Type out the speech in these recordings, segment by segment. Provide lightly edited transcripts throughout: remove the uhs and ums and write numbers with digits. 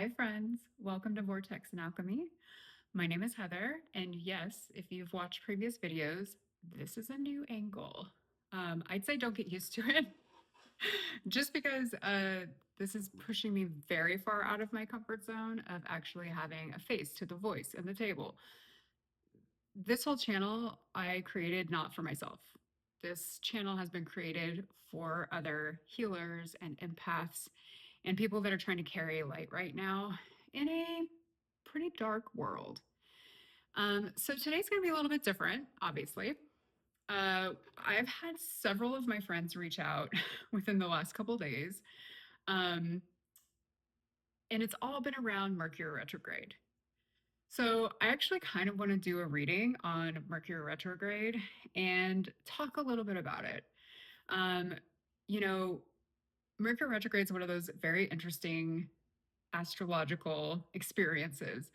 Hi, friends. Welcome to Vortex and Alchemy. My name is Heather, and yes, if you've watched previous videos, this is a new angle. I'd say don't get used to it, just because this is pushing me very far out of my comfort zone of actually having a face to the voice and the table. This whole channel I created not for myself. This channel has been created for other healers and empaths and people that are trying to carry light right now in a pretty dark world. So today's going to be a little bit different, obviously. I've had several of my friends reach out within the last couple days, and it's all been around Mercury retrograde. So I actually kind of want to do a reading on Mercury retrograde and talk a little bit about it. Um, you know, Mercury retrograde is one of those very interesting astrological experiences,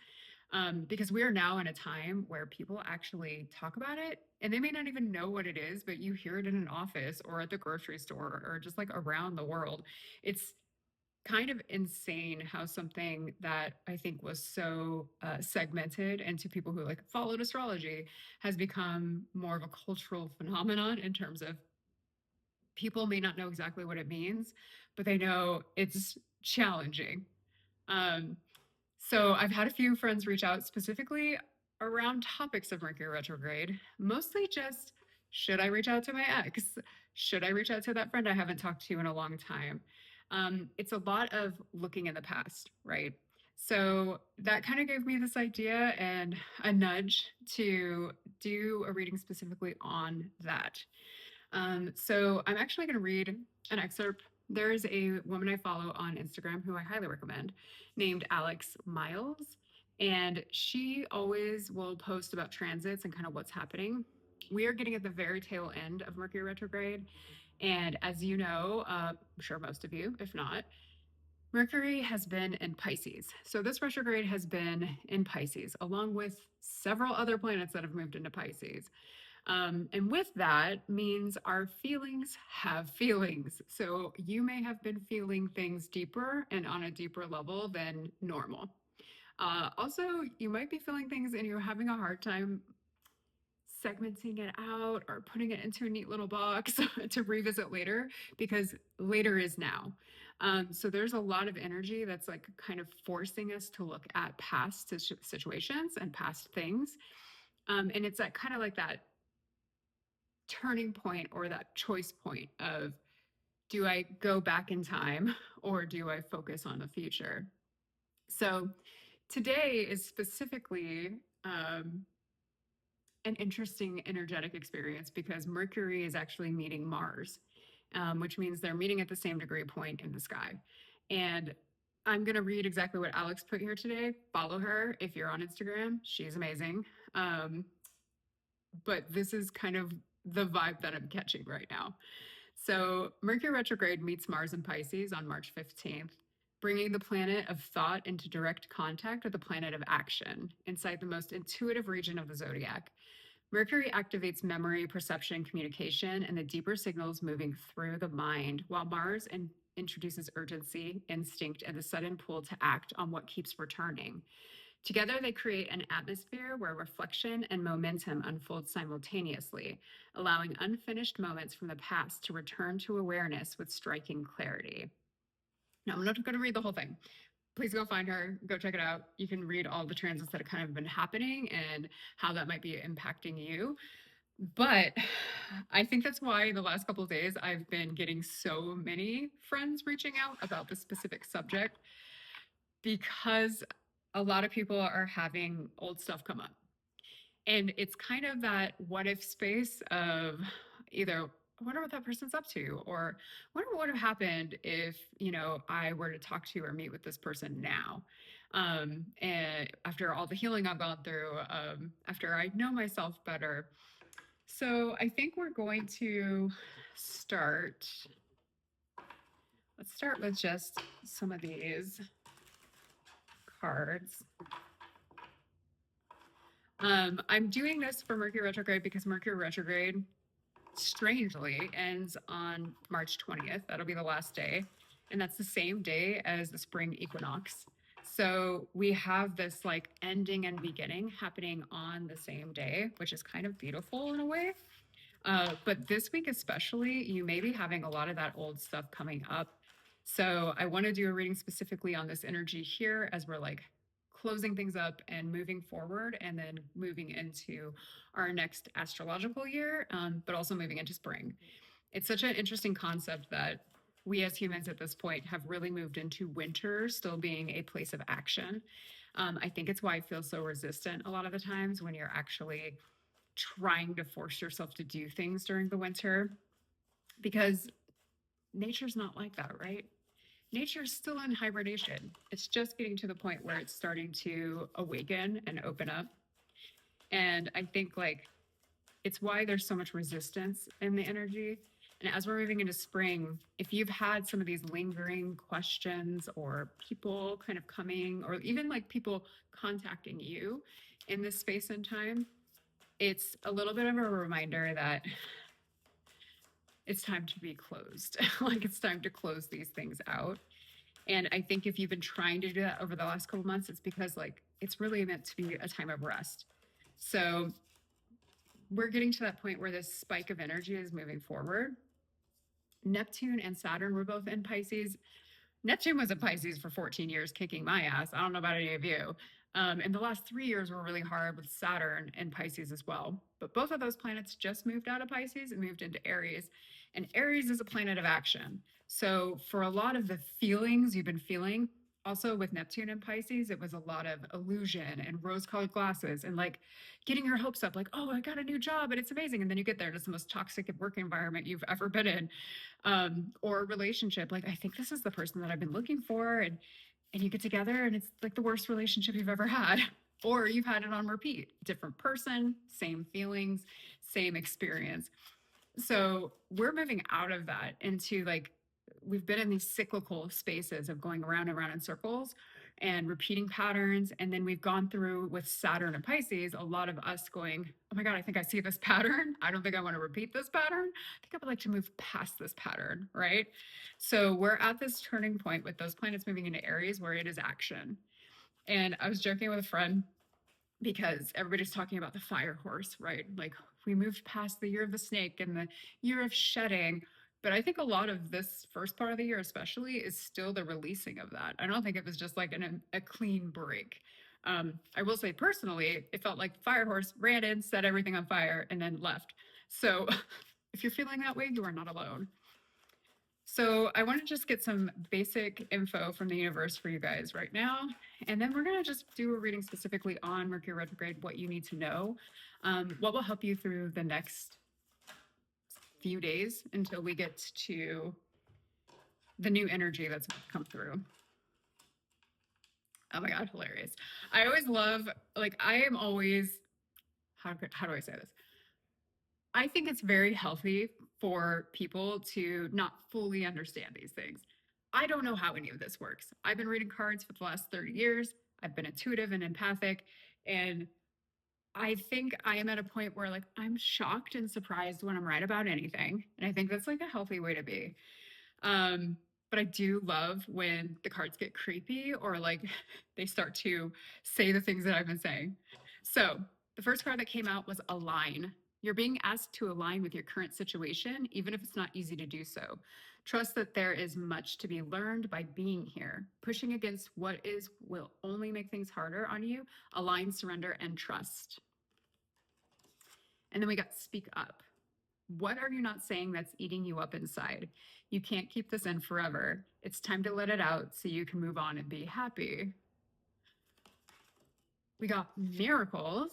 because we are now in a time where people actually talk about it and they may not even know what it is, but you hear it in an office or at the grocery store or just like around the world. It's kind of insane how something that I think was so segmented into people who like followed astrology has become more of a cultural phenomenon in terms of people may not know exactly what it means, but they know it's challenging. Um, so I've had a few friends reach out specifically around topics of Mercury retrograde, mostly just should I reach out to my ex? Should I reach out to that friend I haven't talked to in a long time? It's a lot of looking in the past, right? So that kind of gave me this idea and a nudge to do a reading specifically on that. So I'm actually going to read an excerpt. There's a woman I follow on Instagram who I highly recommend named Alex Miles. And she always will post about transits and kind of what's happening. We are getting at the very tail end of Mercury retrograde. And as you know, I'm sure most of you, if not, Mercury has been in Pisces. So this retrograde has been in Pisces, along with several other planets that have moved into Pisces. And with that means our feelings have feelings. So you may have been feeling things deeper and on a deeper level than normal. Also, you might be feeling things and you're having a hard time segmenting it out or putting it into a neat little box to revisit later because later is now. So there's a lot of energy that's like kind of forcing us to look at past situations and past things. And it's that kind of like that turning point or that choice point of do I go back in time or do I focus on the future? So today is specifically an interesting energetic experience because Mercury is actually meeting Mars, which means they're meeting at the same degree point in the sky. And I'm going to read exactly what Alex put here today. Follow her if you're on Instagram. She's amazing. But this is kind of the vibe that I'm catching right now. So Mercury retrograde meets Mars in Pisces on March 15th, bringing the planet of thought into direct contact with the planet of action inside the most intuitive region of the zodiac. Mercury activates memory, perception, communication, and the deeper signals moving through the mind, while Mars introduces urgency, instinct, and the sudden pull to act on what keeps returning. Together, they create an atmosphere where reflection and momentum unfold simultaneously, allowing unfinished moments from the past to return to awareness with striking clarity. Now, I'm not going to read the whole thing. Please go find her, go check it out. You can read all the transits that have kind of been happening and how that might be impacting you. But I think that's why the last couple of days I've been getting so many friends reaching out about this specific subject because a lot of people are having old stuff come up. And it's kind of that what if space of either I wonder what that person's up to, or wonder what would have happened if, I were to talk to or meet with this person now. And after all the healing I've gone through, after I know myself better. So I think we're going to start. Let's start with just some of these cards. I'm doing this for Mercury retrograde because Mercury retrograde strangely ends on March 20th. That'll be the last day. And that's the same day as the spring equinox. So we have this like ending and beginning happening on the same day, which is kind of beautiful in a way. But this week, especially, you may be having a lot of that old stuff coming up. So I want to do a reading specifically on this energy here as we're like closing things up and moving forward and then moving into our next astrological year, but also moving into spring. It's such an interesting concept that we as humans at this point have really moved into winter still being a place of action. I think it's why I feel so resistant a lot of the times when you're actually trying to force yourself to do things during the winter, because nature's not like that, right? Nature's still in hibernation. It's just getting to the point where it's starting to awaken and open up. And I think like it's why there's so much resistance in the energy. And as we're moving into spring, if you've had some of these lingering questions or people kind of coming, or even like people contacting you in this space and time, it's a little bit of a reminder that it's time to be closed. Like it's time to close these things out. And I think if you've been trying to do that over the last couple months, it's because like it's really meant to be a time of rest. So we're getting to that point where this spike of energy is moving forward. Neptune and Saturn were both in Pisces. Neptune was in Pisces for 14 years, kicking my ass. I don't know about any of you. And the last 3 years were really hard with Saturn and Pisces as well. But both of those planets just moved out of Pisces and moved into Aries. And Aries is a planet of action. So for a lot of the feelings you've been feeling, also with Neptune and Pisces, it was a lot of illusion and rose colored glasses and like getting your hopes up, like, oh, I got a new job and it's amazing. And then you get there and it's the most toxic work environment you've ever been in, or relationship. Like, I think this is the person that I've been looking for. And you get together and it's like the worst relationship you've ever had, or you've had it on repeat. Different person, same feelings, same experience. So we're moving out of that into like, we've been in these cyclical spaces of going around and around in circles and repeating patterns. And then we've gone through with Saturn and Pisces, a lot of us going, oh my God, I think I see this pattern. I don't think I want to repeat this pattern. I think I would like to move past this pattern, right? So we're at this turning point with those planets moving into Aries where it is action. And I was joking with a friend because everybody's talking about the fire horse, right? Like we moved past the year of the snake and the year of shedding. But I think a lot of this first part of the year, especially, is still the releasing of that. I don't think it was just like a clean break. I will say personally, it felt like the fire horse ran in, set everything on fire, and then left. So if you're feeling that way, you are not alone. So I want to just get some basic info from the universe for you guys right now. And then we're going to just do a reading specifically on Mercury retrograde, what you need to know, what will help you through the next few days until we get to the new energy that's come through. Oh my God, hilarious. I always love, like, I am always, how do I say this? I think it's very healthy for people to not fully understand these things. I don't know how any of this works. I've been reading cards for the last 30 years. I've been intuitive and empathic. And I think I am at a point where like I'm shocked and surprised when I'm right about anything. And I think that's like a healthy way to be. But I do love when the cards get creepy or like they start to say the things that I've been saying. So the first card that came out was align. You're being asked to align with your current situation, even if it's not easy to do so. Trust that there is much to be learned by being here. Pushing against what is will only make things harder on you. Align, surrender, and trust. And then we got speak up. What are you not saying that's eating you up inside? You can't keep this in forever. It's time to let it out so you can move on and be happy. We got miracles.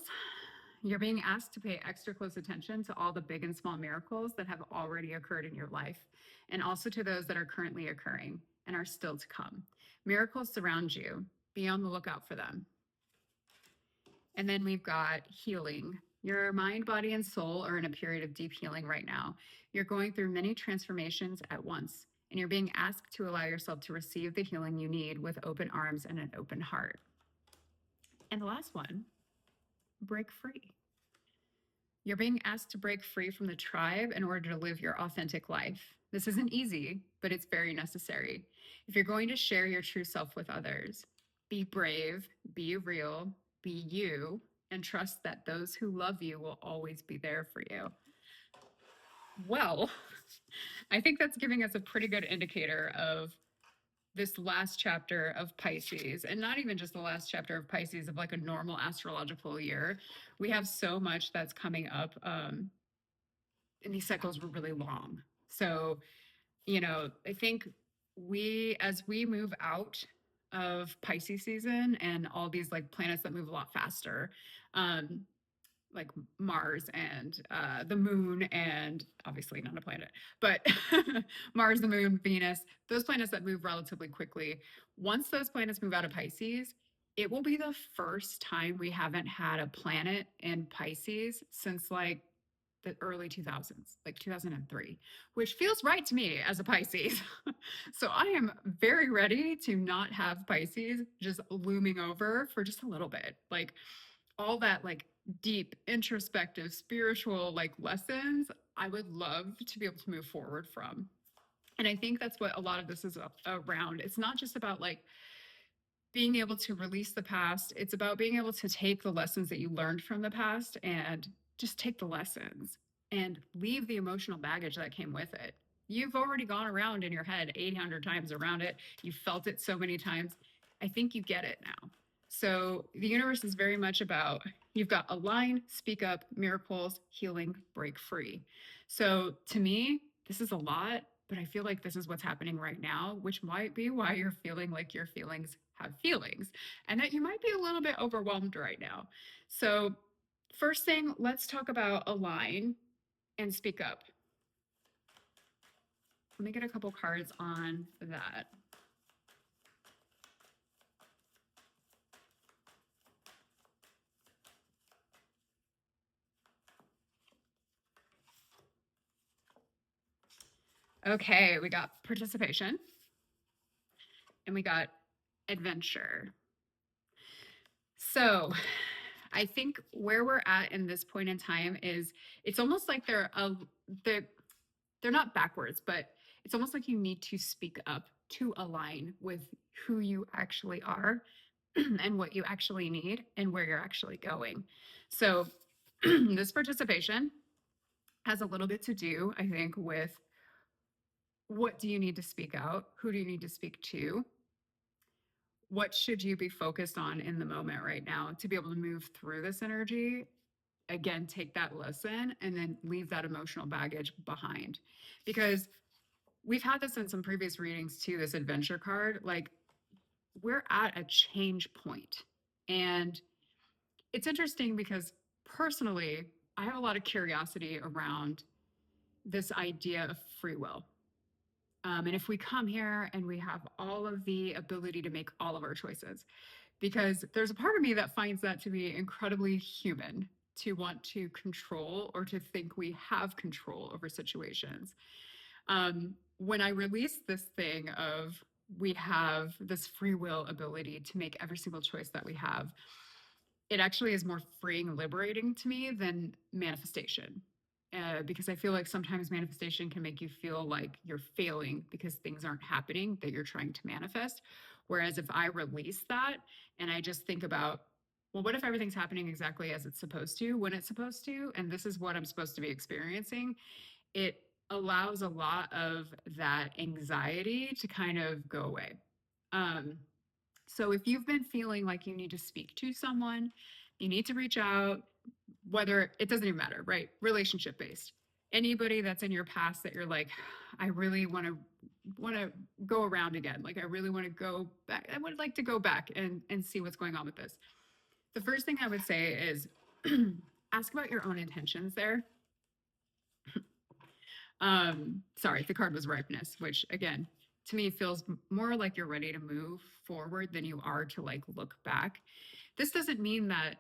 You're being asked to pay extra close attention to all the big and small miracles that have already occurred in your life, and also to those that are currently occurring and are still to come. Miracles surround you. Be on the lookout for them. And then we've got healing. Your mind, body, and soul are in a period of deep healing right now. You're going through many transformations at once, and you're being asked to allow yourself to receive the healing you need with open arms and an open heart. And the last one, break free. You're being asked to break free from the tribe in order to live your authentic life. This isn't easy, but it's very necessary. If you're going to share your true self with others, Be brave, be real, be you, and trust that those who love you will always be there for you. Well, I think that's giving us a pretty good indicator of this last chapter of Pisces, and not even just the last chapter of Pisces of like a normal astrological year. We have so much that's coming up, and these cycles were really long. So, I think as we move out of Pisces season and all these like planets that move a lot faster, um, like Mars and the moon, and obviously not a planet, but Mars, the moon, Venus, those planets that move relatively quickly. Once those planets move out of Pisces, it will be the first time we haven't had a planet in Pisces since like the early 2000s, like 2003, which feels right to me as a Pisces. So I am very ready to not have Pisces just looming over for just a little bit. Like all that like deep introspective spiritual like lessons, I would love to be able to move forward from. And I think that's what a lot of this is around. It's not just about like being able to release the past. It's about being able to take the lessons that you learned from the past and just take the lessons and leave the emotional baggage that came with it. You've already gone around in your head 800 times around it. You felt it so many times. I think you get it now. So the universe is very much about you've got align, speak up, miracles, healing, break free. So to me, this is a lot, but I feel like this is what's happening right now, which might be why you're feeling like your feelings have feelings and that you might be a little bit overwhelmed right now. So, first thing, let's talk about align and speak up. Let me get a couple cards on that. Okay, we got participation and we got adventure. So, I think where we're at in this point in time is it's almost like they're not backwards, but it's almost like you need to speak up to align with who you actually are and what you actually need and where you're actually going. So, this participation has a little bit to do, I think, with what do you need to speak out? Who do you need to speak to? What should you be focused on in the moment right now to be able to move through this energy? Again, take that lesson and then leave that emotional baggage behind. Because we've had this in some previous readings too, this adventure card. Like, we're at a change point. And it's interesting because personally, I have a lot of curiosity around this idea of free will. And if we come here and we have all of the ability to make all of our choices, because there's a part of me that finds that to be incredibly human to want to control or to think we have control over situations. When I release this thing of we have this free will ability to make every single choice that we have, it actually is more freeing and liberating to me than manifestation. Because I feel like sometimes manifestation can make you feel like you're failing because things aren't happening that you're trying to manifest. Whereas if I release that and I just think about, well, what if everything's happening exactly as it's supposed to, when it's supposed to, and this is what I'm supposed to be experiencing, it allows a lot of that anxiety to kind of go away. Um, so if you've been feeling like you need to speak to someone, you need to reach out, whether it doesn't even matter, right? Relationship based. Anybody that's in your past that you're like, I really want to go around again. Like I really want to go back. I would like to go back and see what's going on with this. The first thing I would say is ask about your own intentions there. Sorry, the card was ripeness, which again, to me feels more like you're ready to move forward than you are to like look back. This doesn't mean that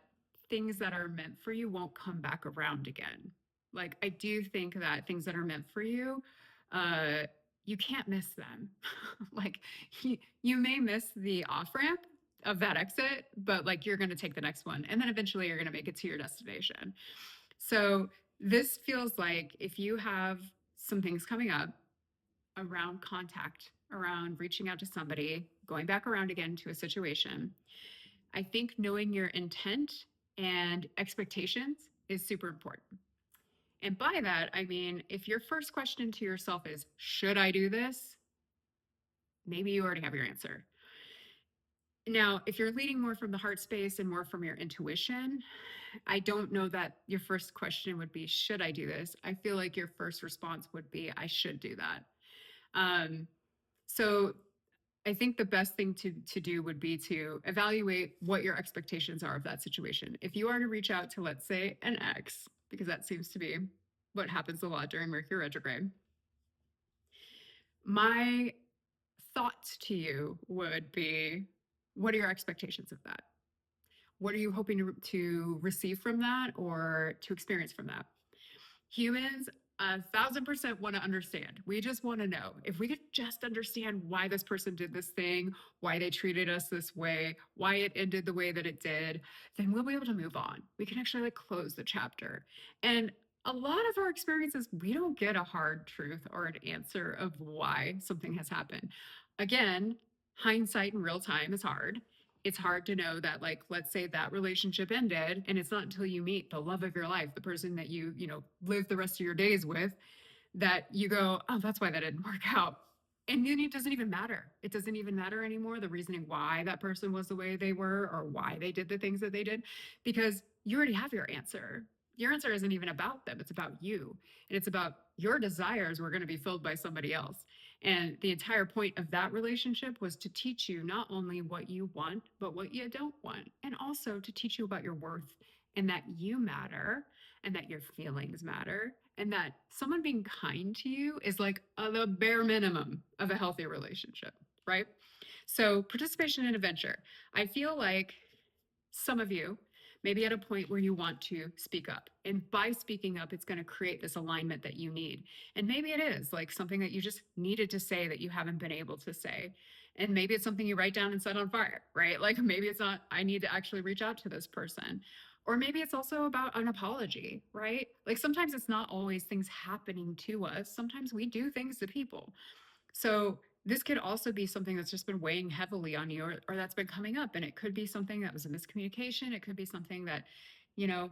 things that are meant for you won't come back around again. Like I do think that things that are meant for you, uh, you can't miss them. Like you may miss the off ramp of that exit, but like you're going to take the next one, and then eventually you're going to make it to your destination. So this feels like if you have some things coming up around contact, around reaching out to somebody, going back around again to a situation, I think knowing your intent and expectations is super important. And by that, I mean, if your first question to yourself is, should I do this? Maybe you already have your answer. Now, if you're leading more from the heart space and more from your intuition, I don't know that your first question would be, should I do this? I feel like your first response would be, I should do that. So I think the best thing to do would be to evaluate what your expectations are of that situation. If you are to reach out to, let's say, an ex, because that seems to be what happens a lot during Mercury retrograde, my thoughts to you would be, what are your expectations of that? What are you hoping to receive from that or to experience from that? Humans 1,000% want to understand. We just want to know. If we could just understand why this person did this thing, why they treated us this way, why it ended the way that it did, then we'll be able to move on. We can actually like close the chapter. And a lot of our experiences, we don't get a hard truth or an answer of why something has happened. Again, hindsight in real time is hard. It's hard to know that, like, let's say that relationship ended and it's not until you meet the love of your life, the person that you know live the rest of your days with, that you go, oh, that's why that didn't work out. And then it doesn't even matter. It doesn't even matter anymore, the reasoning why that person was the way they were or why they did the things that they did, because you already have your answer. Your answer isn't even about them, it's about you. And it's about your desires were going to be filled by somebody else. And the entire point of that relationship was to teach you not only what you want, but what you don't want. And also to teach you about your worth and that you matter and that your feelings matter and that someone being kind to you is like the bare minimum of a healthy relationship, right? So, participation in adventure. I feel like some of you may be at a point where you want to speak up. And by speaking up, it's going to create this alignment that you need. And maybe it is like something that you just needed to say that you haven't been able to say. And maybe it's something you write down and set on fire, right? Like maybe it's not, I need to actually reach out to this person. Or maybe it's also about an apology, right? Like sometimes it's not always things happening to us. Sometimes we do things to people. So this could also be something that's just been weighing heavily on you or that's been coming up. And it could be something that was a miscommunication. It could be something that, you know,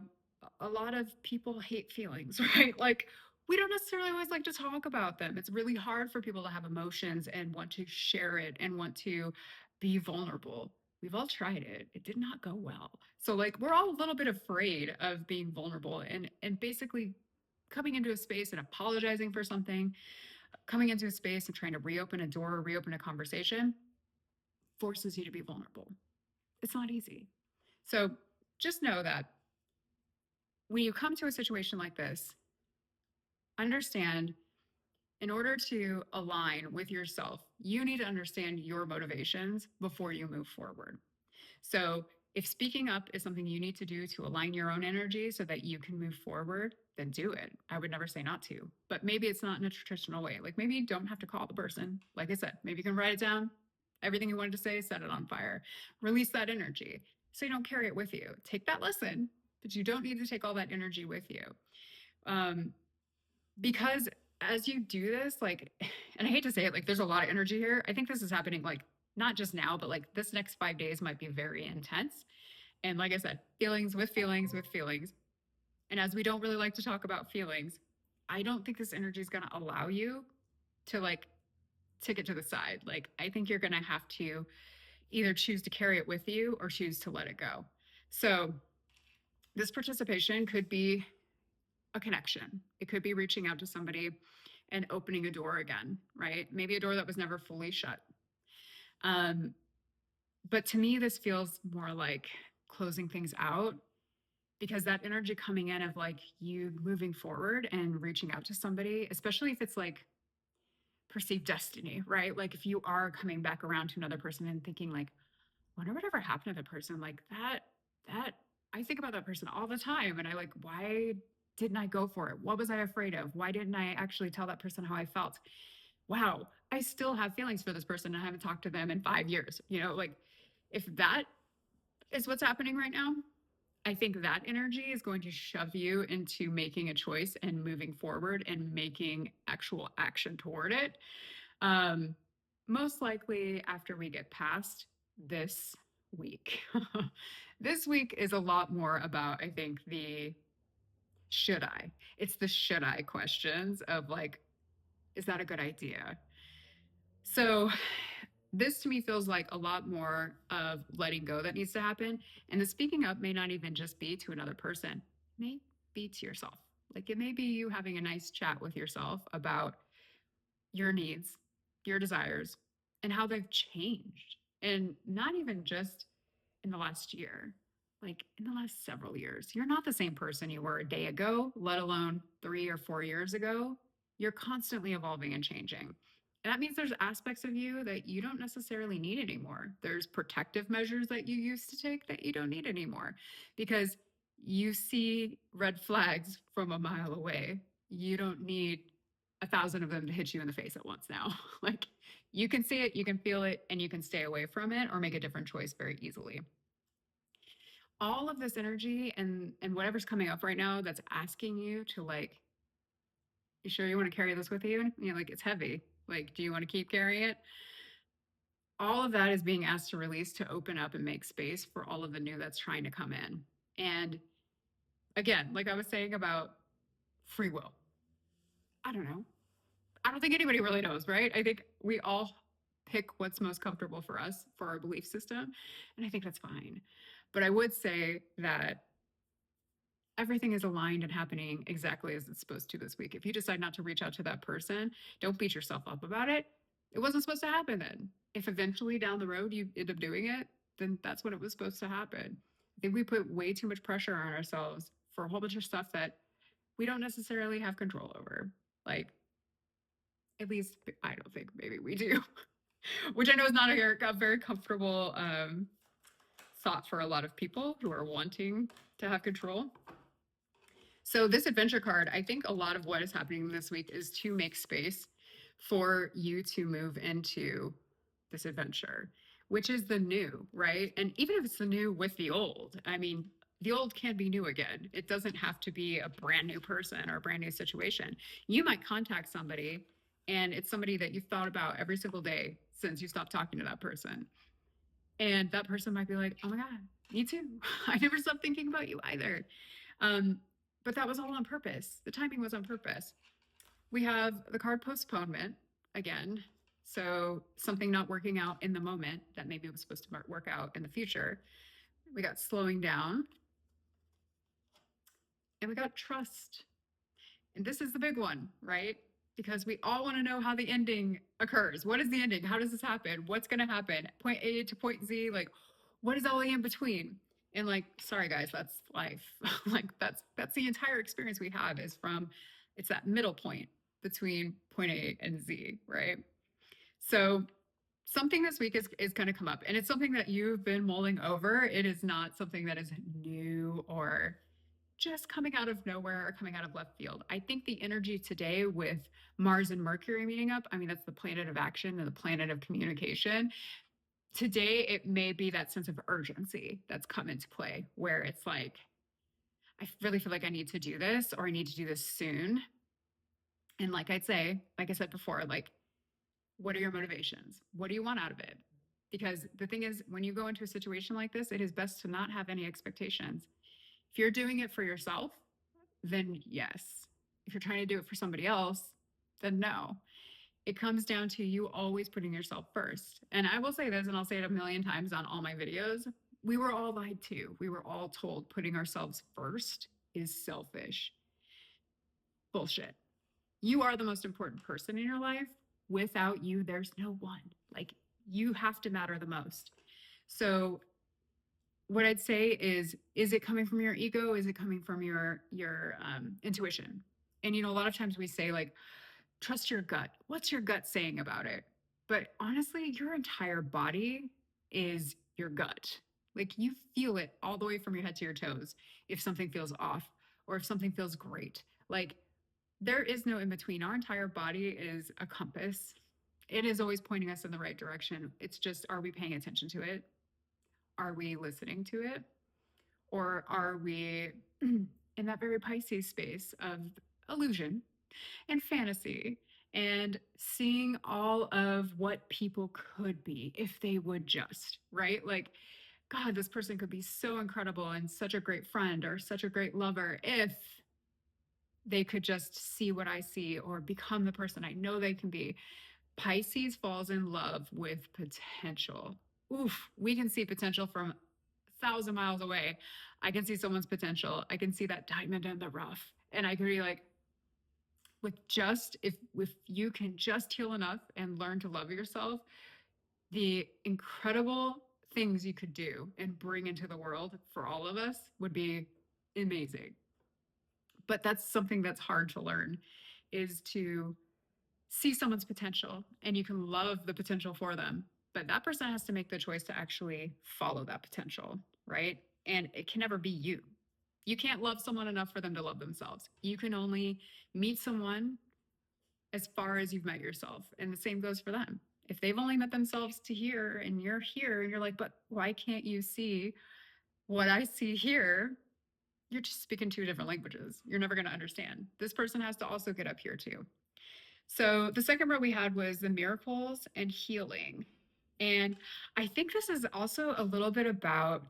a lot of people hate feelings, right? Like we don't necessarily always like to talk about them. It's really hard for people to have emotions and want to share it and want to be vulnerable. We've all tried it. It did not go well. So like we're all a little bit afraid of being vulnerable and basically coming into a space and apologizing for something, coming into a space and trying to reopen a door or reopen a conversation forces you to be vulnerable. It's not easy. So just know that when you come to a situation like this, understand in order to align with yourself, you need to understand your motivations before you move forward. So if speaking up is something you need to do to align your own energy so that you can move forward, then do it. I would never say not to, but maybe it's not in a traditional way. Like maybe you don't have to call the person. Like I said, maybe you can write it down, everything you wanted to say, set it on fire, release that energy so you don't carry it with you. Take that lesson, but you don't need to take all that energy with you. Because as you do this, like, and I hate to say it, like there's a lot of energy here. I think this is happening like not just now, but like this next 5 days might be very intense. And like I said, feelings with feelings with feelings. And as we don't really like to talk about feelings, I don't think this energy is going to allow you to like tick it to the side. Like, I think you're going to have to either choose to carry it with you or choose to let it go. So, this participation could be a connection, it could be reaching out to somebody and opening a door again, right? Maybe a door that was never fully shut. But to me, this feels more like closing things out because that energy coming in of like you moving forward and reaching out to somebody, especially if it's like perceived destiny, right? Like if you are coming back around to another person and thinking like, wonder whatever happened to the person, like that I think about that person all the time. And I like, why didn't I go for it? What was I afraid of? Why didn't I actually tell that person how I felt? Wow, I still have feelings for this person. And I haven't talked to them in 5 years. You know, like if that is what's happening right now, I think that energy is going to shove you into making a choice and moving forward and making actual action toward it. Um, most likely after we get past this week. This week is a lot more about, I think, the should I? It's the should I questions of like, is that a good idea? So this to me feels like a lot more of letting go that needs to happen. And the speaking up may not even just be to another person, it may be to yourself. Like it may be you having a nice chat with yourself about your needs, your desires, and how they've changed. And not even just in the last year, like in the last several years. You're not the same person you were a day ago, let alone 3 or 4 years ago. You're constantly evolving and changing. And that means there's aspects of you that you don't necessarily need anymore. There's protective measures that you used to take that you don't need anymore because you see red flags from a mile away. You don't need 1,000 of them to hit you in the face at once now. Like you can see it, you can feel it, and you can stay away from it or make a different choice very easily. All of this energy and whatever's coming up right now that's asking you to like, you sure you want to carry this with you? You know, like it's heavy. Like, do you want to keep carrying it? All of that is being asked to release, to open up and make space for all of the new that's trying to come in. And again, like I was saying about free will, I don't know. I don't think anybody really knows, right? I think we all pick what's most comfortable for us for our belief system. And I think that's fine. But I would say that everything is aligned and happening exactly as it's supposed to this week. If you decide not to reach out to that person, don't beat yourself up about it. It wasn't supposed to happen then. If eventually down the road you end up doing it, then that's when it was supposed to happen. I think we put way too much pressure on ourselves for a whole bunch of stuff that we don't necessarily have control over. Like, at least I don't think maybe we do, which I know is not a very comfortable thought for a lot of people who are wanting to have control. So this adventure card, I think a lot of what is happening this week is to make space for you to move into this adventure, which is the new, right? And even if it's the new with the old, I mean, the old can be new again. It doesn't have to be a brand new person or a brand new situation. You might contact somebody and it's somebody that you've thought about every single day since you stopped talking to that person. And that person might be like, oh my God, me too. I never stopped thinking about you either. Um, but that was all on purpose. The timing was on purpose. We have the card postponement again. So something not working out in the moment that maybe was supposed to work out in the future. We got slowing down and we got trust. And this is the big one, right? Because we all want to know how the ending occurs. What is the ending? How does this happen? What's going to happen? Point A to point Z, like what is all the in between? And like, sorry guys, that's life. Like that's the entire experience we have is from it's that middle point between point A and Z, right? So something this week is going to come up and it's something that you've been mulling over. It is not something that is new or just coming out of nowhere or coming out of left field. I think the energy today with Mars and Mercury meeting up, I mean, that's the planet of action and the planet of communication. Today, it may be that sense of urgency that's come into play where it's like, I really feel like I need to do this or I need to do this soon. And like I said before, like, what are your motivations? What do you want out of it? Because the thing is, when you go into a situation like this, it is best to not have any expectations. If you're doing it for yourself, then yes. If you're trying to do it for somebody else, then no. It comes down to you always putting yourself first. And I will say this, and I'll say it a million times on all my videos. We were all lied to. We were all told putting ourselves first is selfish. Bullshit. You are the most important person in your life. Without you, there's no one. Like you have to matter the most. So what I'd say is it coming from your ego? Is it coming from your intuition? And you know, a lot of times we say like, trust your gut. What's your gut saying about it? But honestly, your entire body is your gut. Like you feel it all the way from your head to your toes. If something feels off or if something feels great, like there is no in between. Our entire body is a compass. It is always pointing us in the right direction. It's just, are we paying attention to it? Are we listening to it? Or are we in that very Pisces space of illusion and fantasy and seeing all of what people could be if they would just, right? Like, God, this person could be so incredible and such a great friend or such a great lover if they could just see what I see or become the person I know they can be. Pisces falls in love with potential. Oof, we can see potential from 1,000 miles away. I can see someone's potential. I can see that diamond in the rough. And I can be like, with just, if you can just heal enough and learn to love yourself, the incredible things you could do and bring into the world for all of us would be amazing. But that's something that's hard to learn, is to see someone's potential, and you can love the potential for them, but that person has to make the choice to actually follow that potential, right? And it can never be you. You can't love someone enough for them to love themselves. You can only meet someone as far as you've met yourself, and the same goes for them. If they've only met themselves to here and you're like, but why can't you see what I see here? You're just speaking two different languages. You're never going to understand. This person has to also get up here too. So the second row we had was the miracles and healing. And I think this is also a little bit about,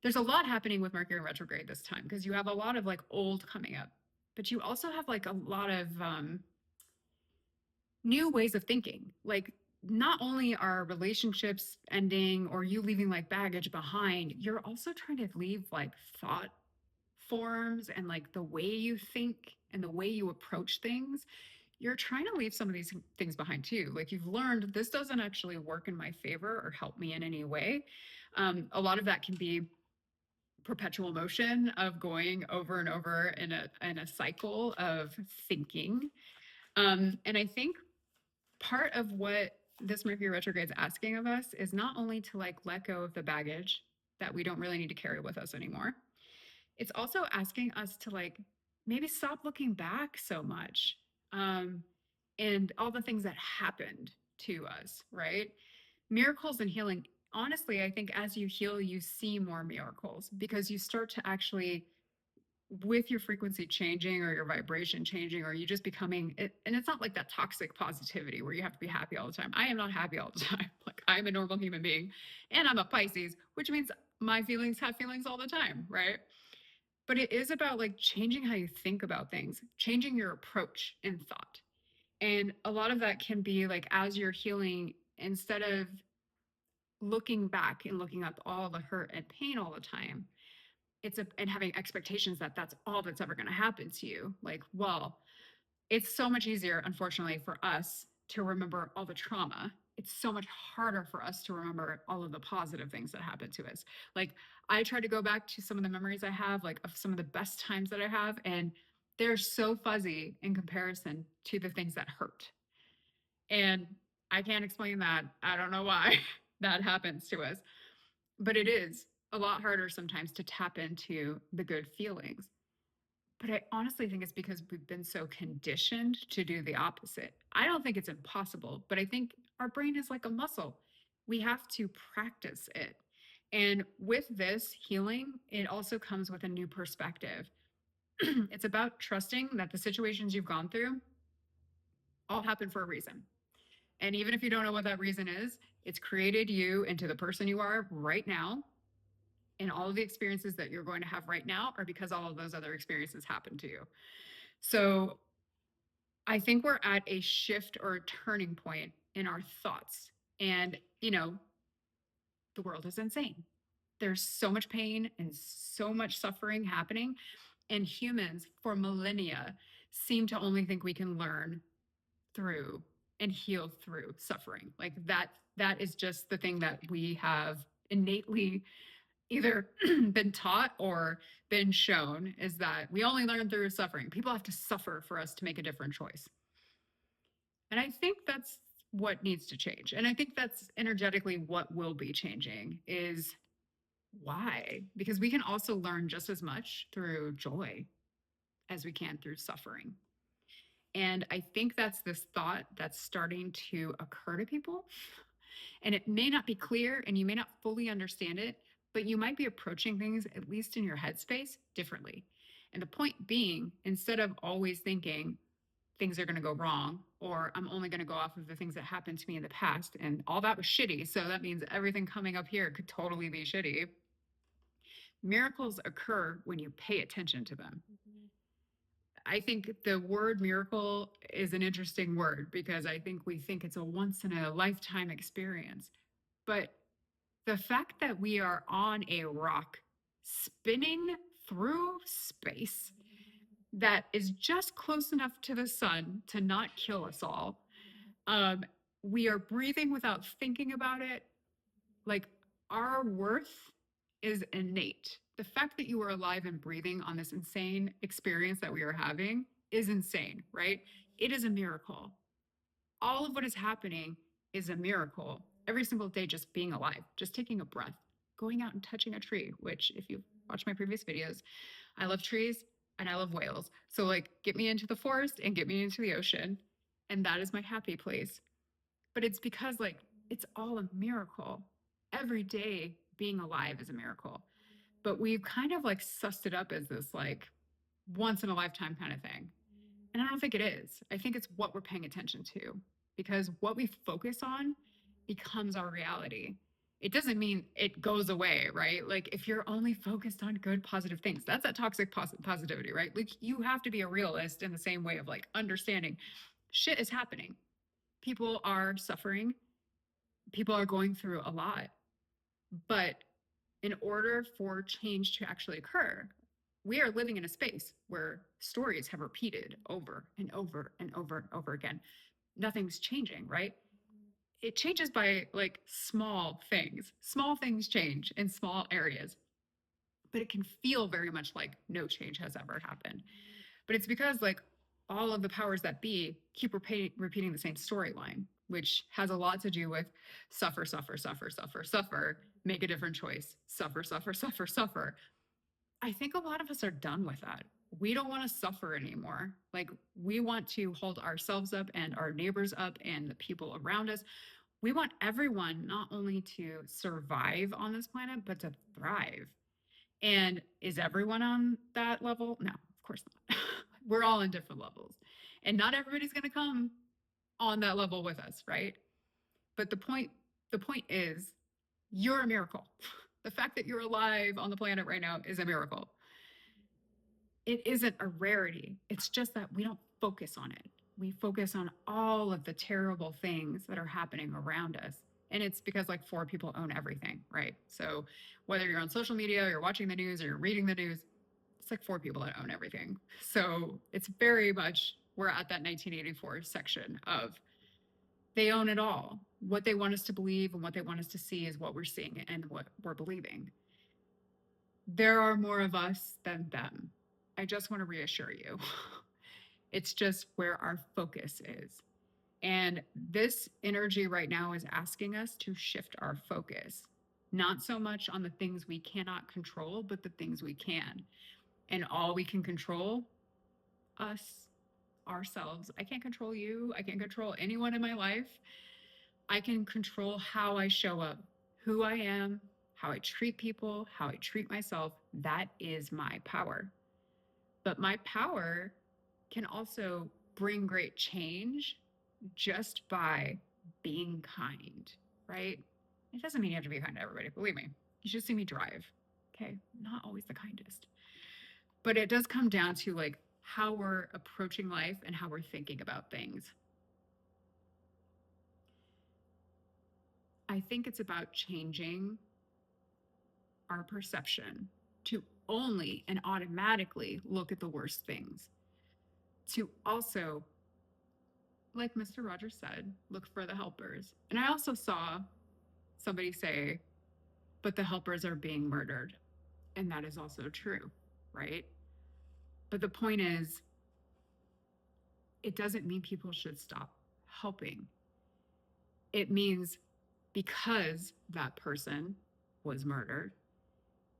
there's a lot happening with Mercury retrograde this time because you have a lot of like old coming up, but you also have like a lot of new ways of thinking. Like, not only are relationships ending or you leaving like baggage behind, you're also trying to leave like thought forms and like the way you think and the way you approach things. You're trying to leave some of these things behind too. Like, you've learned this doesn't actually work in my favor or help me in any way. A lot of that can be perpetual motion of going over and over in a cycle of thinking. And I think part of what this Mercury retrograde is asking of us is not only to like let go of the baggage that we don't really need to carry with us anymore. It's also asking us to like maybe stop looking back so much, and all the things that happened to us, right? Miracles and healing. Honestly, I think as you heal, you see more miracles because you start to actually, with your frequency changing or your vibration changing, or you just becoming it. And it's not like that toxic positivity where you have to be happy all the time. I am not happy all the time. Like, I'm a normal human being and I'm a Pisces, which means my feelings have feelings all the time, right? But it is about like changing how you think about things, changing your approach in thought. And a lot of that can be like, as you're healing, instead of looking back and looking up all the hurt and pain all the time, and having expectations that that's all that's ever going to happen to you. Like, well, it's so much easier, unfortunately, for us to remember all the trauma. It's so much harder for us to remember all of the positive things that happened to us. Like, I try to go back to some of the memories I have, like of some of the best times that I have, and they're so fuzzy in comparison to the things that hurt. And I can't explain that. I don't know why that happens to us, but it is a lot harder sometimes to tap into the good feelings. But I honestly think it's because we've been so conditioned to do the opposite. I don't think it's impossible, but I think our brain is like a muscle. We have to practice it. And with this healing, it also comes with a new perspective. It's about trusting that the situations you've gone through all happen for a reason. And even if you don't know what that reason is, it's created you into the person you are right now. And all of the experiences that you're going to have right now are because all of those other experiences happened to you. So I think we're at a shift or a turning point in our thoughts. And, the world is insane. There's so much pain and so much suffering happening. And humans for millennia seem to only think we can learn through and heal through suffering. Like, that is just the thing that we have innately either been taught or been shown, is that we only learn through suffering. People have to suffer for us to make a different choice. And I think that's what needs to change. And I think that's energetically what will be changing, is why? Because we can also learn just as much through joy as we can through suffering. And I think that's this thought that's starting to occur to people. And it may not be clear and you may not fully understand it, but you might be approaching things, at least in your headspace, differently. And the point being, instead of always thinking, things are going to go wrong, or I'm only going to go off of the things that happened to me in the past. And all that was shitty. So that means everything coming up here could totally be shitty. Miracles occur when you pay attention to them. I think the word miracle is an interesting word because I think we think it's a once in a lifetime experience. But the fact that we are on a rock spinning through space that is just close enough to the sun to not kill us all, um, we are breathing without thinking about it. Like, our worth is innate. The fact that you are alive and breathing on this insane experience that we are having is insane, right? It is a miracle. All of what is happening is a miracle. Every single day, just being alive, just taking a breath, going out and touching a tree, which, if you watch my previous videos, I love trees and I love whales. So, like, get me into the forest and get me into the ocean. And that is my happy place. But it's because, like, it's all a miracle. Every day being alive is a miracle. But we've kind of like sussed it up as this like once in a lifetime kind of thing. And I don't think it is. I think it's what we're paying attention to, because what we focus on becomes our reality. It doesn't mean it goes away, right? Like, if you're only focused on good, positive things, that's that toxic positivity, right? Like, you have to be a realist in the same way of like understanding shit is happening. People are suffering. People are going through a lot. But in order for change to actually occur, we are living in a space where stories have repeated over and over and over and over again. Nothing's changing, right? It changes by like small things. Small things change in small areas, but it can feel very much like no change has ever happened. But it's because like all of the powers that be keep repeating the same storyline, which has a lot to do with suffer, suffer, suffer, suffer, suffer, make a different choice, suffer, suffer, suffer, suffer. I think a lot of us are done with that. We don't want to suffer anymore. Like, we want to hold ourselves up and our neighbors up and the people around us. We want everyone not only to survive on this planet, but to thrive. And is everyone on that level? No, of course not. We're all in different levels. And not everybody's going to come on that level with us, right? But the point is, you're a miracle. The fact that you're alive on the planet right now is a miracle. It isn't a rarity. It's just that we don't focus on it. We focus on all of the terrible things that are happening around us. And it's because like 4 people own everything, right? So whether you're on social media, or you're watching the news, or you're reading the news, it's like 4 people that own everything. So it's very much, we're at that 1984 section of they own it all. What they want us to believe and what they want us to see is what we're seeing and what we're believing. There are more of us than them. I just want to reassure you. It's just where our focus is. And this energy right now is asking us to shift our focus, not so much on the things we cannot control, but the things we can. And all we can control, us, ourselves. I can't control you. I can't control anyone in my life. I can control how I show up, who I am, how I treat people, how I treat myself. That is my power. But my power can also bring great change just by being kind, right? It doesn't mean you have to be kind to everybody. Believe me, you should see me drive. Okay, not always the kindest. But it does come down to like how we're approaching life and how we're thinking about things. I think it's about changing our perception to only and automatically look at the worst things, to also, like Mr. Rogers said, look for the helpers. And I also saw somebody say, but the helpers are being murdered. And that is also true, right? But the point is, it doesn't mean people should stop helping. It means because that person was murdered,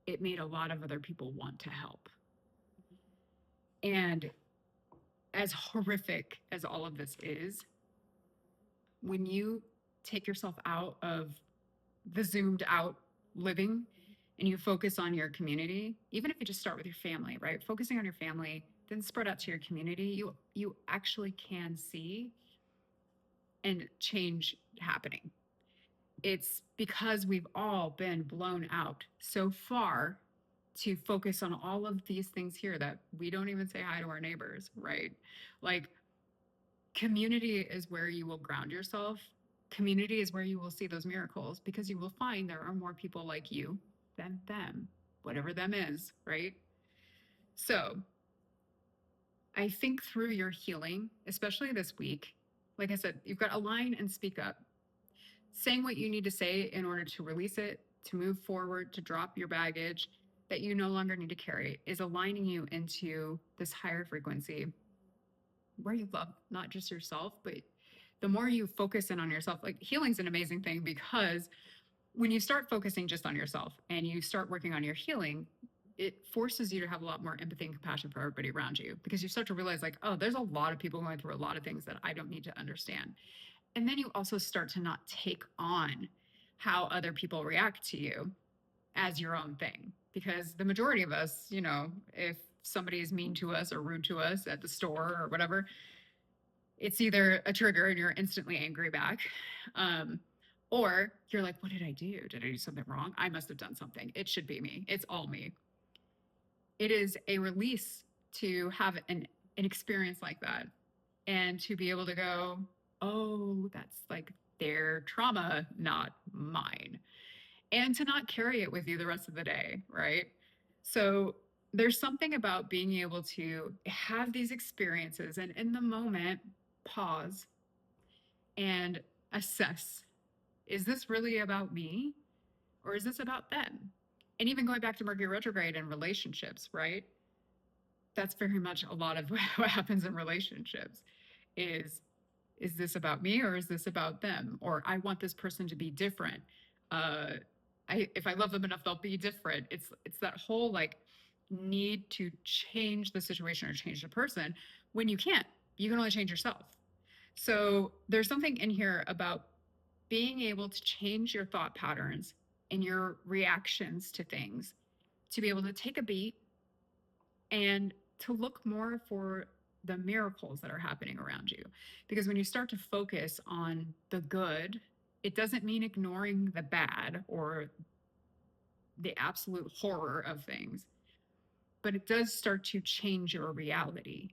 it made a lot of other people want to help. And as horrific as all of this is, when you take yourself out of the zoomed out living and you focus on your community, even if you just start with your family, right? Focusing on your family, then spread out to your community, you actually can see and change happening. It's because we've all been blown out so far to focus on all of these things here that we don't even say hi to our neighbors, right? Like, community is where you will ground yourself. Community is where you will see those miracles because you will find there are more people like you than them, whatever them is, right? So I think through your healing, especially this week, like I said, you've got to align and speak up, saying what you need to say in order to release it, to move forward, to drop your baggage that you no longer need to carry, is aligning you into this higher frequency where you love not just yourself, but the more you focus in on yourself. Like, healing's an amazing thing because when you start focusing just on yourself and you start working on your healing, it forces you to have a lot more empathy and compassion for everybody around you, because you start to realize, like, oh, there's a lot of people going through a lot of things that I don't need to understand. And then you also start to not take on how other people react to you as your own thing. Because the majority of us, if somebody is mean to us or rude to us at the store or whatever, it's either a trigger and you're instantly angry back, or you're like, what did I do? Did I do something wrong? I must have done something. It should be me. It's all me. It is a release to have an experience like that and to be able to go, oh, that's like their trauma, not mine. And to not carry it with you the rest of the day, right? So there's something about being able to have these experiences and in the moment pause and assess, is this really about me or is this about them? And even going back to Mercury retrograde and relationships, right? That's very much a lot of what happens in relationships is this about me or is this about them? Or I want this person to be different. If I love them enough, they'll be different. It's that whole like need to change the situation or change the person when you can't. You can only change yourself. So there's something in here about being able to change your thought patterns and your reactions to things, to be able to take a beat and to look more for the miracles that are happening around you. Because when you start to focus on the good, it doesn't mean ignoring the bad or the absolute horror of things, but it does start to change your reality.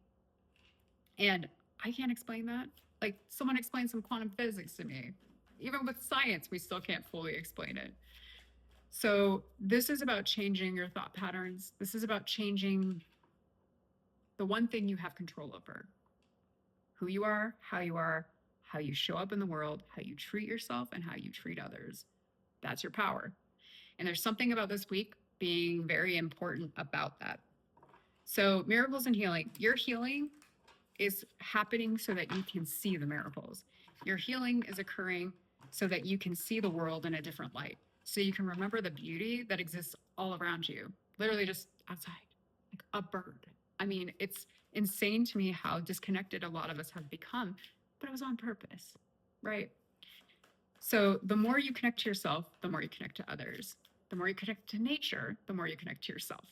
And I can't explain that. Like, someone explained some quantum physics to me. Even with science, we still can't fully explain it. So this is about changing your thought patterns. This is about changing the one thing you have control over: who you are, how you show up in the world, how you treat yourself, and how you treat others. That's your power. And there's something about this week being very important about that. So miracles and healing. Your healing is happening so that you can see the miracles. Your healing is occurring so that you can see the world in a different light. So you can remember the beauty that exists all around you, literally just outside, like a bird. I mean, it's insane to me how disconnected a lot of us have become, but it was on purpose, right? So the more you connect to yourself, the more you connect to others. The more you connect to nature, the more you connect to yourself.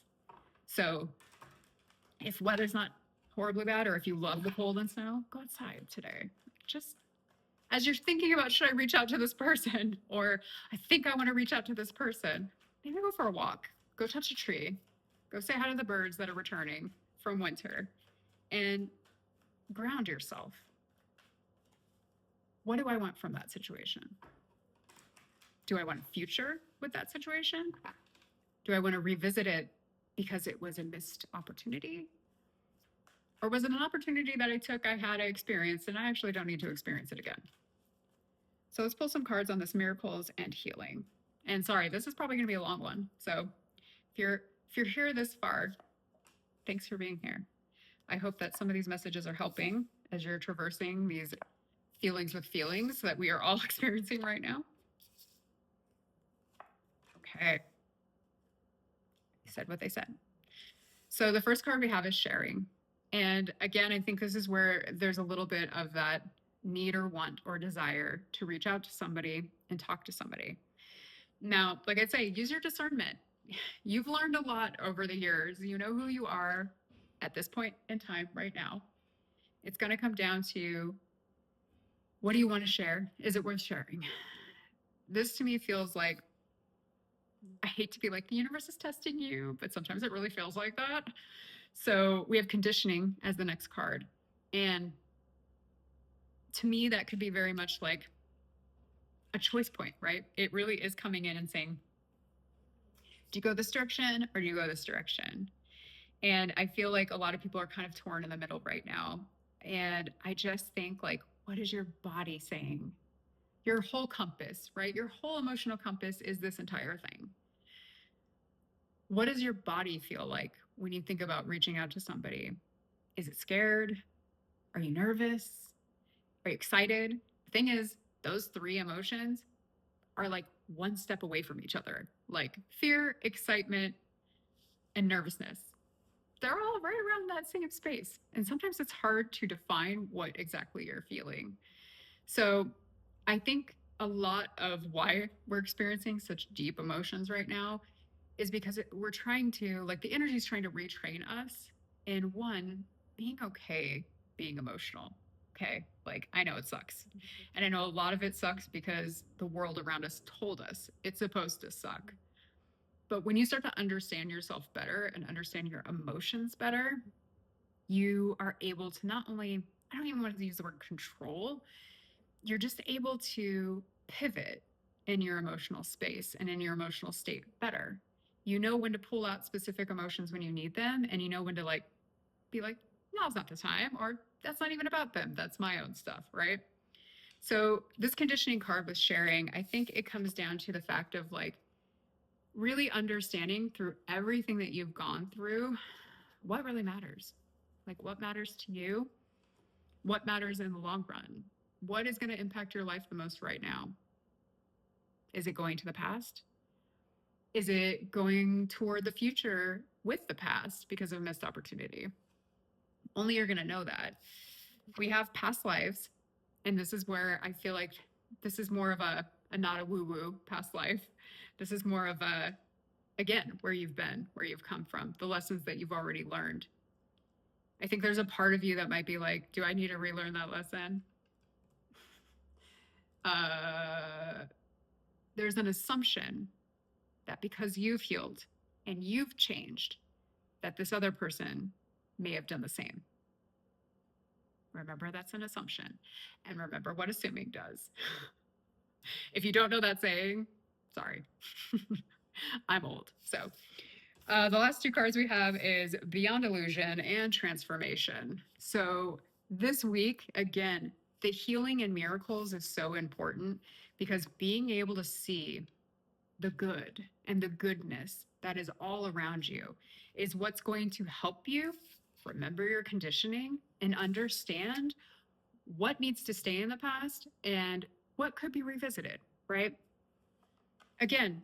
So if weather's not horribly bad, or if you love the cold and snow, go outside today. Just as you're thinking about, should I reach out to this person? Or I think I want to reach out to this person, maybe go for a walk, go touch a tree, go say hi to the birds that are returning from winter, and ground yourself. What do I want from that situation? Do I want a future with that situation? Do I want to revisit it because it was a missed opportunity? Or was it an opportunity that I took, I had, I experienced, and I actually don't need to experience it again? So let's pull some cards on this miracles and healing. And sorry, this is probably going to be a long one. So if you're here this far, thanks for being here. I hope that some of these messages are helping as you're traversing these feelings with feelings that we are all experiencing right now. Okay. They said what they said. So the first card we have is sharing. And again, I think this is where there's a little bit of that need or want or desire to reach out to somebody and talk to somebody. Now, like I say, use your discernment. You've learned a lot over the years. You know who you are. at this point in time right now, it's going to come down to, what do you want to share? Is it worth sharing? This to me feels like, I hate to be like, the universe is testing you, but sometimes it really feels like that. So we have conditioning as the next card. And to me, that could be very much like a choice point, right? It really is coming in and saying, do you go this direction or do you go this direction? And I feel like a lot of people are kind of torn in the middle right now. And I just think, like, what is your body saying? Your whole compass, right? Your whole emotional compass is this entire thing. What does your body feel like when you think about reaching out to somebody? Is it scared? Are you nervous? Are you excited? The thing is, those three emotions are like one step away from each other, like fear, excitement, and nervousness. They're all right around that same space. And sometimes it's hard to define what exactly you're feeling. So I think a lot of why we're experiencing such deep emotions right now is because we're trying to, like, the energy is trying to retrain us in one, being okay being emotional. Okay. Like, I know it sucks. And I know a lot of it sucks because the world around us told us it's supposed to suck. But when you start to understand yourself better and understand your emotions better, you are able to not only, I don't even want to use the word control, you're just able to pivot in your emotional space and in your emotional state better. You know when to pull out specific emotions when you need them, and you know when to, like, be like, now's not the time, or that's not even about them. That's my own stuff, right? So this conditioning card with sharing, I think it comes down to the fact of, like, really understanding through everything that you've gone through, what really matters. Like, what matters to you? What matters in the long run? What is going to impact your life the most right now? Is it going to the past? Is it going toward the future with the past because of a missed opportunity? Only you're going to know that. We have past lives, and this is where I feel like this is more of a not a woo-woo past life. This is more of a, again, where you've been, where you've come from, the lessons that you've already learned. I think there's a part of you that might be like, do I need to relearn that lesson? There's an assumption that because you've healed and you've changed, that this other person may have done the same. Remember, that's an assumption. And remember what assuming does. If you don't know that saying, sorry. I'm old. So the last two cards we have is Beyond Illusion and Transformation. So this week, again, the healing and miracles is so important, because being able to see the good and the goodness that is all around you is what's going to help you remember your conditioning and understand what needs to stay in the past and what could be revisited, right? Again,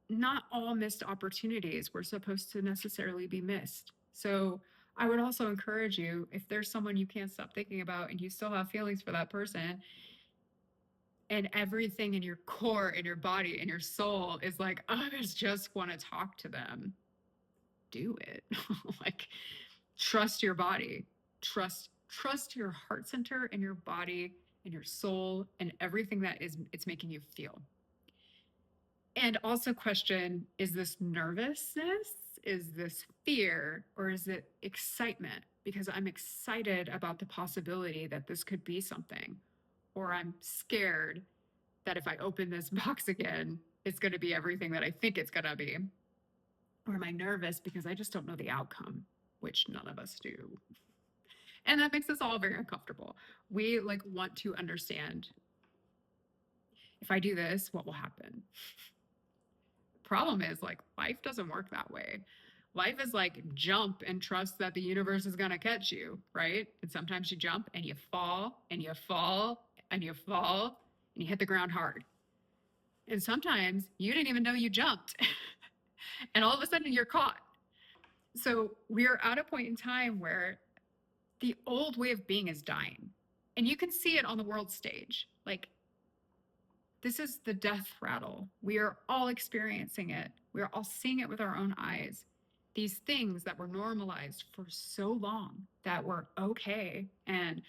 not all missed opportunities were supposed to necessarily be missed. So I would also encourage you, if there's someone you can't stop thinking about and you still have feelings for that person, and everything in your core, in your body, in your soul is like, oh, I just want to talk to them, do it. Like, trust your body, trust your heart center and your body and your soul and everything that is it's making you feel. And also question, is this nervousness? Is this fear? Or is it excitement? Because I'm excited about the possibility that this could be something. Or I'm scared that if I open this box again, it's going to be everything that I think it's going to be. Or am I nervous because I just don't know the outcome, which none of us do. And that makes us all very uncomfortable. We, like, want to understand, if I do this, what will happen? Problem is, like, life doesn't work that way. Life is like, jump and trust that the universe is going to catch you, right? And sometimes you jump and you fall and you fall and you fall and you hit the ground hard. And sometimes you didn't even know you jumped. And all of a sudden you're caught. So we're at a point in time where the old way of being is dying. And you can see it on the world stage. Like, this is the death rattle. We are all experiencing it. We are all seeing it with our own eyes. these things that were normalized for so long, that were okay and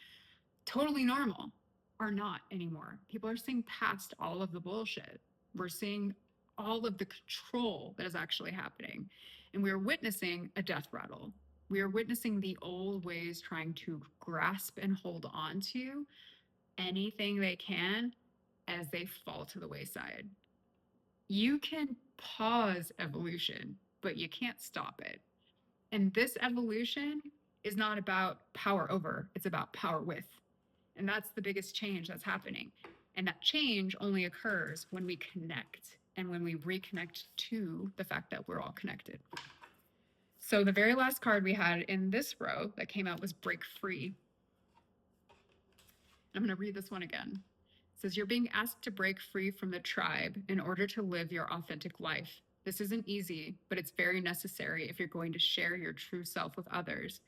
totally normal, are not anymore. People are seeing past all of the bullshit. We're seeing all of the control that is actually happening. And we are witnessing a death rattle. We are witnessing the old ways trying to grasp and hold on to anything they can as they fall to the wayside. You can pause evolution, but you can't stop it. And this evolution is not about power over, it's about power with. And that's the biggest change that's happening. And that change only occurs when we connect and when we reconnect to the fact that we're all connected. So the very last card we had in this row that came out was break free. I'm going to read this one again. It says, you're being asked to break free from the tribe in order to live your authentic life. This isn't easy, but it's very necessary if you're going to share your true self with others.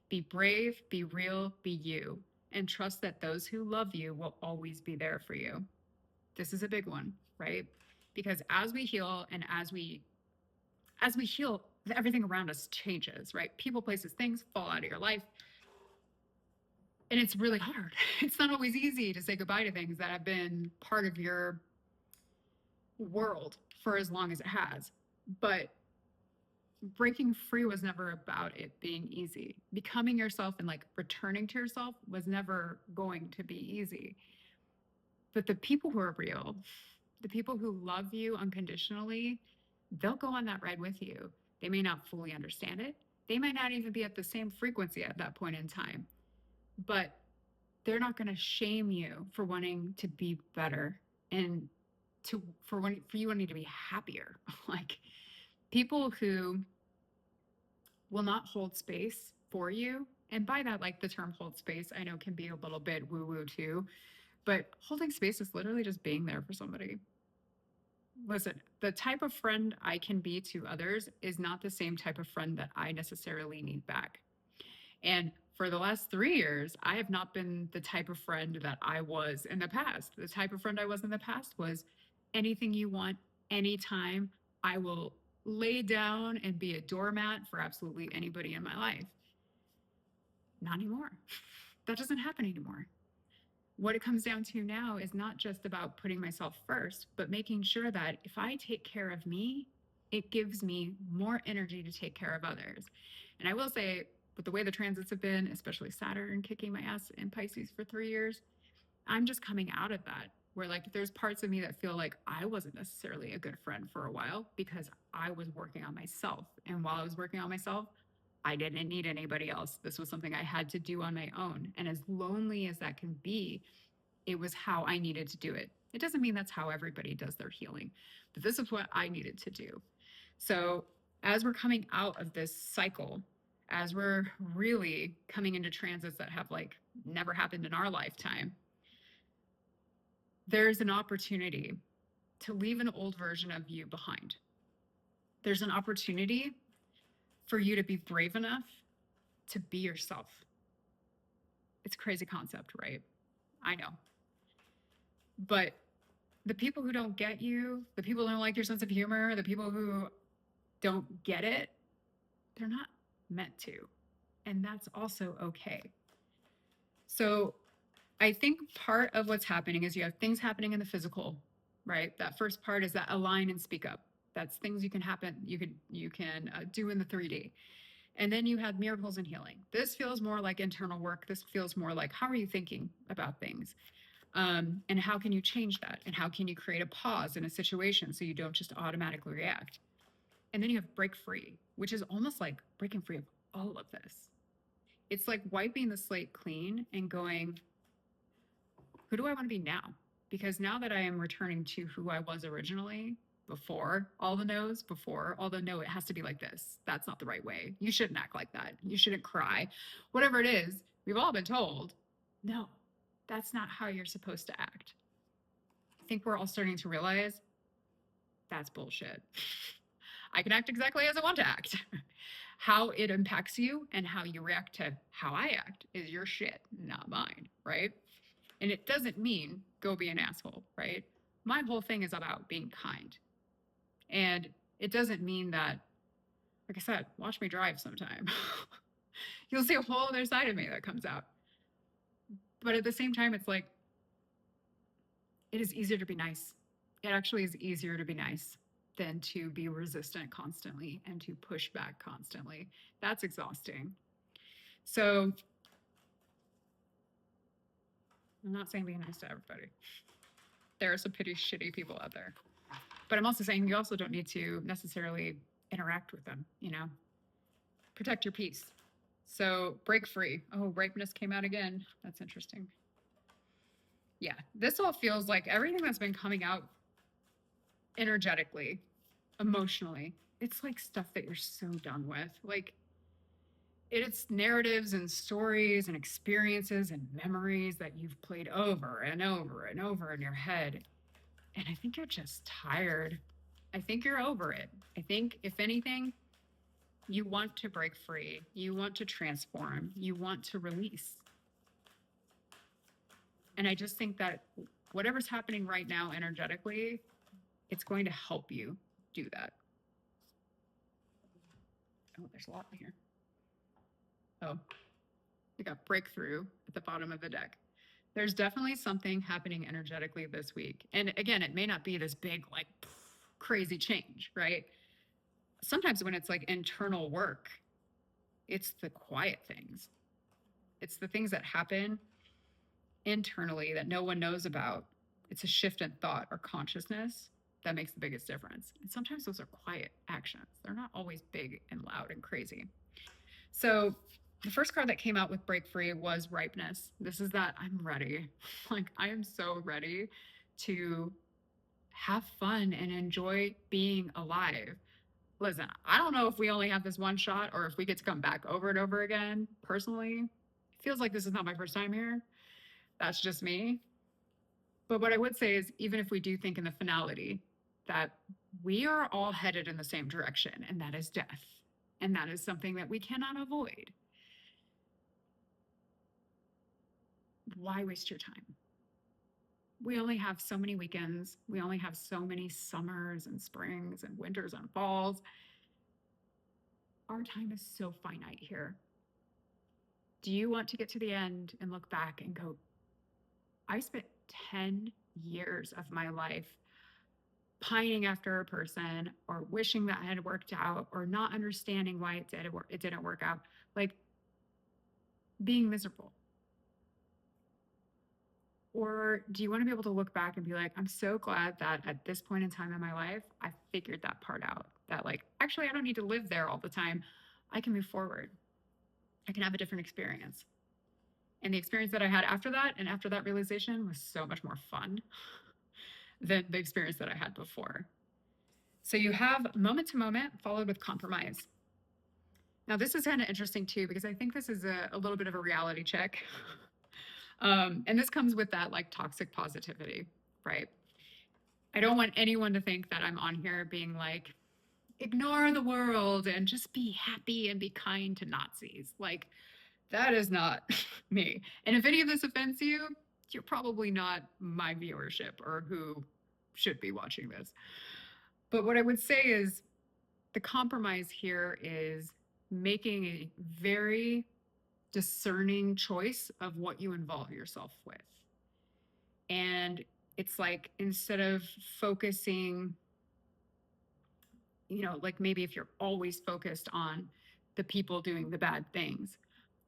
Be brave, be real, be you, and trust that those who love you will always be there for you. This is a big one, right? Because as we heal and as we heal, everything around us changes, right? People, places, things fall out of your life. And it's really hard. It's not always easy to say goodbye to things that have been part of your world for as long as it has. But breaking free was never about it being easy. Becoming yourself and like returning to yourself was never going to be easy. But the people who are real, the people who love you unconditionally, they'll go on that ride with you. They may not fully understand it. They might not even be at the same frequency at that point in time. But they're not going to shame you for wanting to be better and for you wanting to be happier. Like, people who will not hold space for you, and by that, like, the term hold space, I know can be a little bit woo woo too, but holding space is literally just being there for somebody. Listen, the type of friend I can be to others is not the same type of friend that I necessarily need back. And for the last 3 years, I have not been the type of friend that I was in the past. The type of friend I was in the past was anything you want, anytime. I will lay down and be a doormat for absolutely anybody in my life. Not anymore. That doesn't happen anymore. What it comes down to now is not just about putting myself first, but making sure that if I take care of me, it gives me more energy to take care of others. And I will say, with the way the transits have been, especially Saturn kicking my ass in Pisces for 3 years, I'm just coming out of that, where like there's parts of me that feel like I wasn't necessarily a good friend for a while because I was working on myself. And while I was working on myself, I didn't need anybody else. This was something I had to do on my own. And as lonely as that can be, it was how I needed to do it. It doesn't mean that's how everybody does their healing, but this is what I needed to do. So as we're coming out of this cycle, as we're really coming into transits that have like never happened in our lifetime, there's an opportunity to leave an old version of you behind. There's an opportunity for you to be brave enough to be yourself. It's a crazy concept, right? I know. But the people who don't get you, the people who don't like your sense of humor, the people who don't get it, they're not meant to. And that's also okay. So I think part of what's happening is you have things happening in the physical, right? That first part is that align and speak up. That's things you can do in the 3D. And then you have miracles and healing. This feels more like internal work. This feels more like, how are you thinking about things? And how can you change that? And how can you create a pause in a situation so you don't just automatically react? And then you have break free, which is almost like breaking free of all of this. It's like wiping the slate clean and going, who do I want to be now? Because now that I am returning to who I was originally, before all the no's, before all the no, it has to be like this. That's not the right way. You shouldn't act like that. You shouldn't cry. Whatever it is, we've all been told, no, that's not how you're supposed to act. I think we're all starting to realize that's bullshit. I can act exactly as I want to act. How it impacts you and how you react to how I act is your shit, not mine, right? And it doesn't mean go be an asshole, right? My whole thing is about being kind. And it doesn't mean that Like I said, watch me drive sometime. You'll see a whole other side of me that comes out. But at the same time, it's like, it is easier to be nice. It actually is easier to be nice than to be resistant constantly and to push back constantly. That's exhausting. So I'm not saying be nice to everybody. There are some pretty shitty people out there. But I'm also saying you also don't need to necessarily interact with them, you know? Protect your peace. So break free. Oh, ripeness came out again. That's interesting. Yeah, this all feels like everything that's been coming out energetically, emotionally, it's like stuff that you're so done with. Like, it's narratives and stories and experiences and memories that you've played over and over and over in your head. And I think you're just tired. I think you're over it. I think, if anything, you want to break free. You want to transform. You want to release. And I just think that whatever's happening right now energetically, it's going to help you do that. Oh, there's a lot in here. Oh, we got breakthrough at the bottom of the deck. There's definitely something happening energetically this week. And again, it may not be this big, like, crazy change, right? Sometimes when it's like internal work, it's the quiet things. It's the things that happen internally that no one knows about. It's a shift in thought or consciousness that makes the biggest difference. And sometimes those are quiet actions. They're not always big and loud and crazy. So the first card that came out with break free was ripeness. This is that I'm ready. Like, I am so ready to have fun and enjoy being alive. Listen, I don't know if we only have this one shot or if we get to come back over and over again. Personally, it feels like this is not my first time here. That's just me. But what I would say is, even if we do think in the finality that we are all headed in the same direction, and that is death, and that is something that we cannot avoid, why waste your time? We only have so many weekends. We only have so many summers and springs and winters and falls. Our time is so finite here. Do you want to get to the end and look back and go, I spent 10 years of my life pining after a person or wishing that had worked out or not understanding why it didn't work out, like being miserable? Or do you want to be able to look back and be like, I'm so glad that at this point in time in my life, I figured that part out, that like, actually, I don't need to live there all the time. I can move forward. I can have a different experience. And the experience that I had after that and after that realization was so much more fun than the experience that I had before. So you have moment to moment followed with compromise. Now, this is kind of interesting too, because I think this is a little bit of a reality check. And this comes with that like toxic positivity, right? I don't want anyone to think that I'm on here being like, ignore the world and just be happy and be kind to Nazis. Like, that is not me. And if any of this offends you, you're probably not my viewership or who should be watching this. But what I would say is the compromise here is making a very discerning choice of what you involve yourself with. And it's like, instead of focusing, you know, like maybe if you're always focused on the people doing the bad things,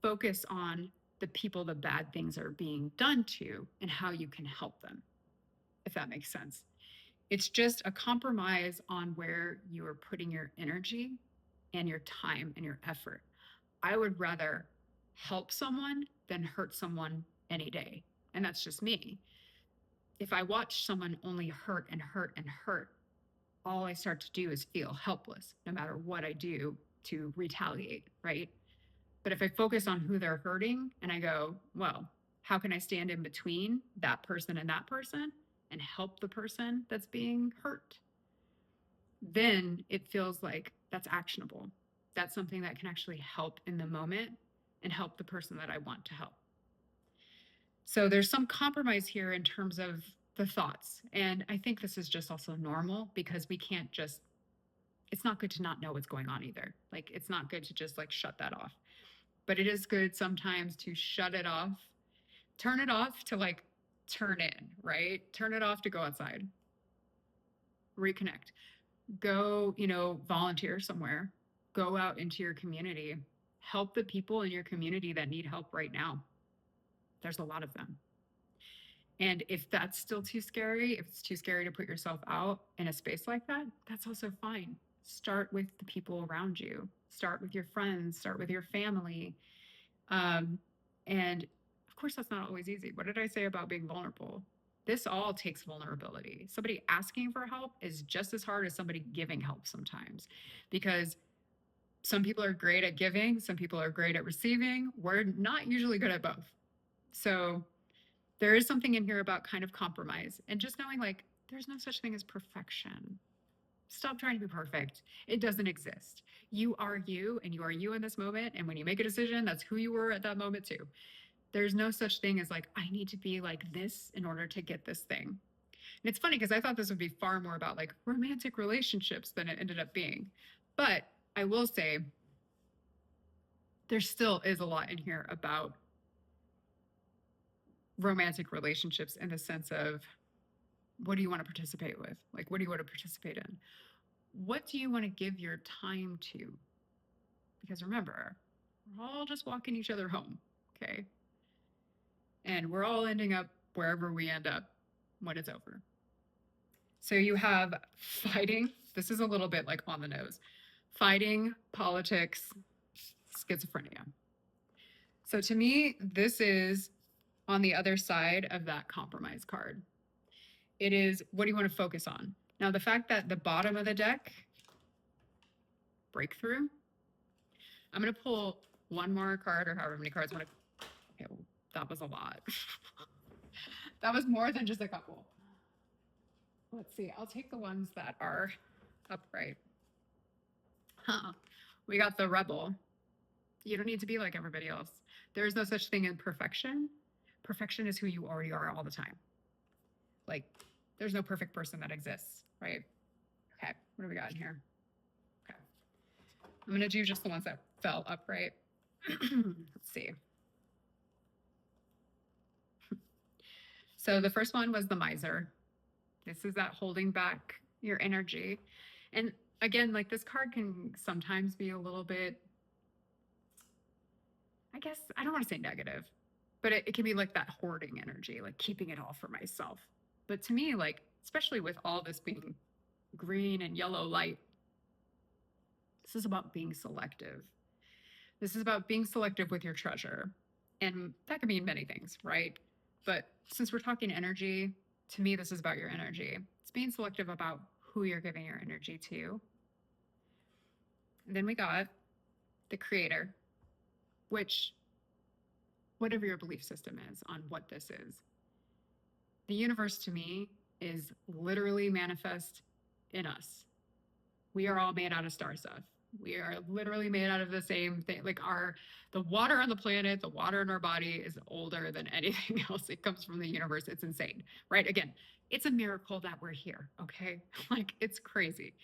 focus on the people the bad things are being done to and how you can help them, if that makes sense. It's just a compromise on where you are putting your energy and your time and your effort. I would rather help someone than hurt someone any day. And that's just me. If I watch someone only hurt and hurt and hurt, all I start to do is feel helpless no matter what I do to retaliate, right? But if I focus on who they're hurting and I go, well, how can I stand in between that person and help the person that's being hurt? Then it feels like that's actionable. That's something that can actually help in the moment and help the person that I want to help. So there's some compromise here in terms of the thoughts. And I think this is just also normal because we can't just it's not good to not know what's going on either. Like, it's not good to just like shut that off. But it is good sometimes to shut it off, turn it off to like turn in, right? Turn it off to go outside, reconnect, go, volunteer somewhere, go out into your community, help the people in your community that need help right now. There's a lot of them. And if that's still too scary, if it's too scary to put yourself out in a space like that, that's also fine. Start with the people around you, start with your friends, start with your family. And of course, that's not always easy. What did I say about being vulnerable? This all takes vulnerability. Somebody asking for help is just as hard as somebody giving help sometimes, because some people are great at giving, some people are great at receiving. We're not usually good at both. So there is something in here about kind of compromise and just knowing like there's no such thing as perfection. Stop trying to be perfect. It doesn't exist. You are you, and you are you in this moment. And when you make a decision, that's who you were at that moment too. There's no such thing as like, I need to be like this in order to get this thing. And it's funny because I thought this would be far more about like romantic relationships than it ended up being. But I will say, there still is a lot in here about romantic relationships in the sense of, what do you want to participate with? Like, what do you want to participate in? What do you want to give your time to? Because remember, we're all just walking each other home, okay? And we're all ending up wherever we end up when it's over. So you have fighting. This is a little bit like on the nose. Fighting, politics, schizophrenia. So to me, this is on the other side of that compromise card. It is, what do you want to focus on? Now, the fact that the bottom of the deck, breakthrough, I'm going to pull one more card or however many cards I want to. Okay, well, that was a lot. That was more than just a couple. Let's see. I'll take the ones that are upright. We got the rebel. You don't need to be like everybody else. There is no such thing as perfection. Perfection is who you already are all the time. Like, there's no perfect person that exists, right? Okay, what do we got in here? Okay. I'm going to do just the ones that fell upright. Let's see. So the first one was the miser. This is that holding back your energy. And again, like, this card can sometimes be a little bit, I guess, I don't want to say negative, but it can be like that hoarding energy, like keeping it all for myself. But to me, like, especially with all this being green and yellow light, this is about being selective. This is about being selective with your treasure. And that can mean many things, right? But since we're talking energy, to me, this is about your energy. It's being selective about who you're giving your energy to. And then we got the creator, which, whatever your belief system is on what this is, the universe to me is literally manifest in us. We are all made out of star stuff. We are literally made out of the same thing. Like, the water on the planet, the water in our body is older than anything else. It comes from the universe. It's insane, right? Again, it's a miracle that we're here, okay? Like, it's crazy.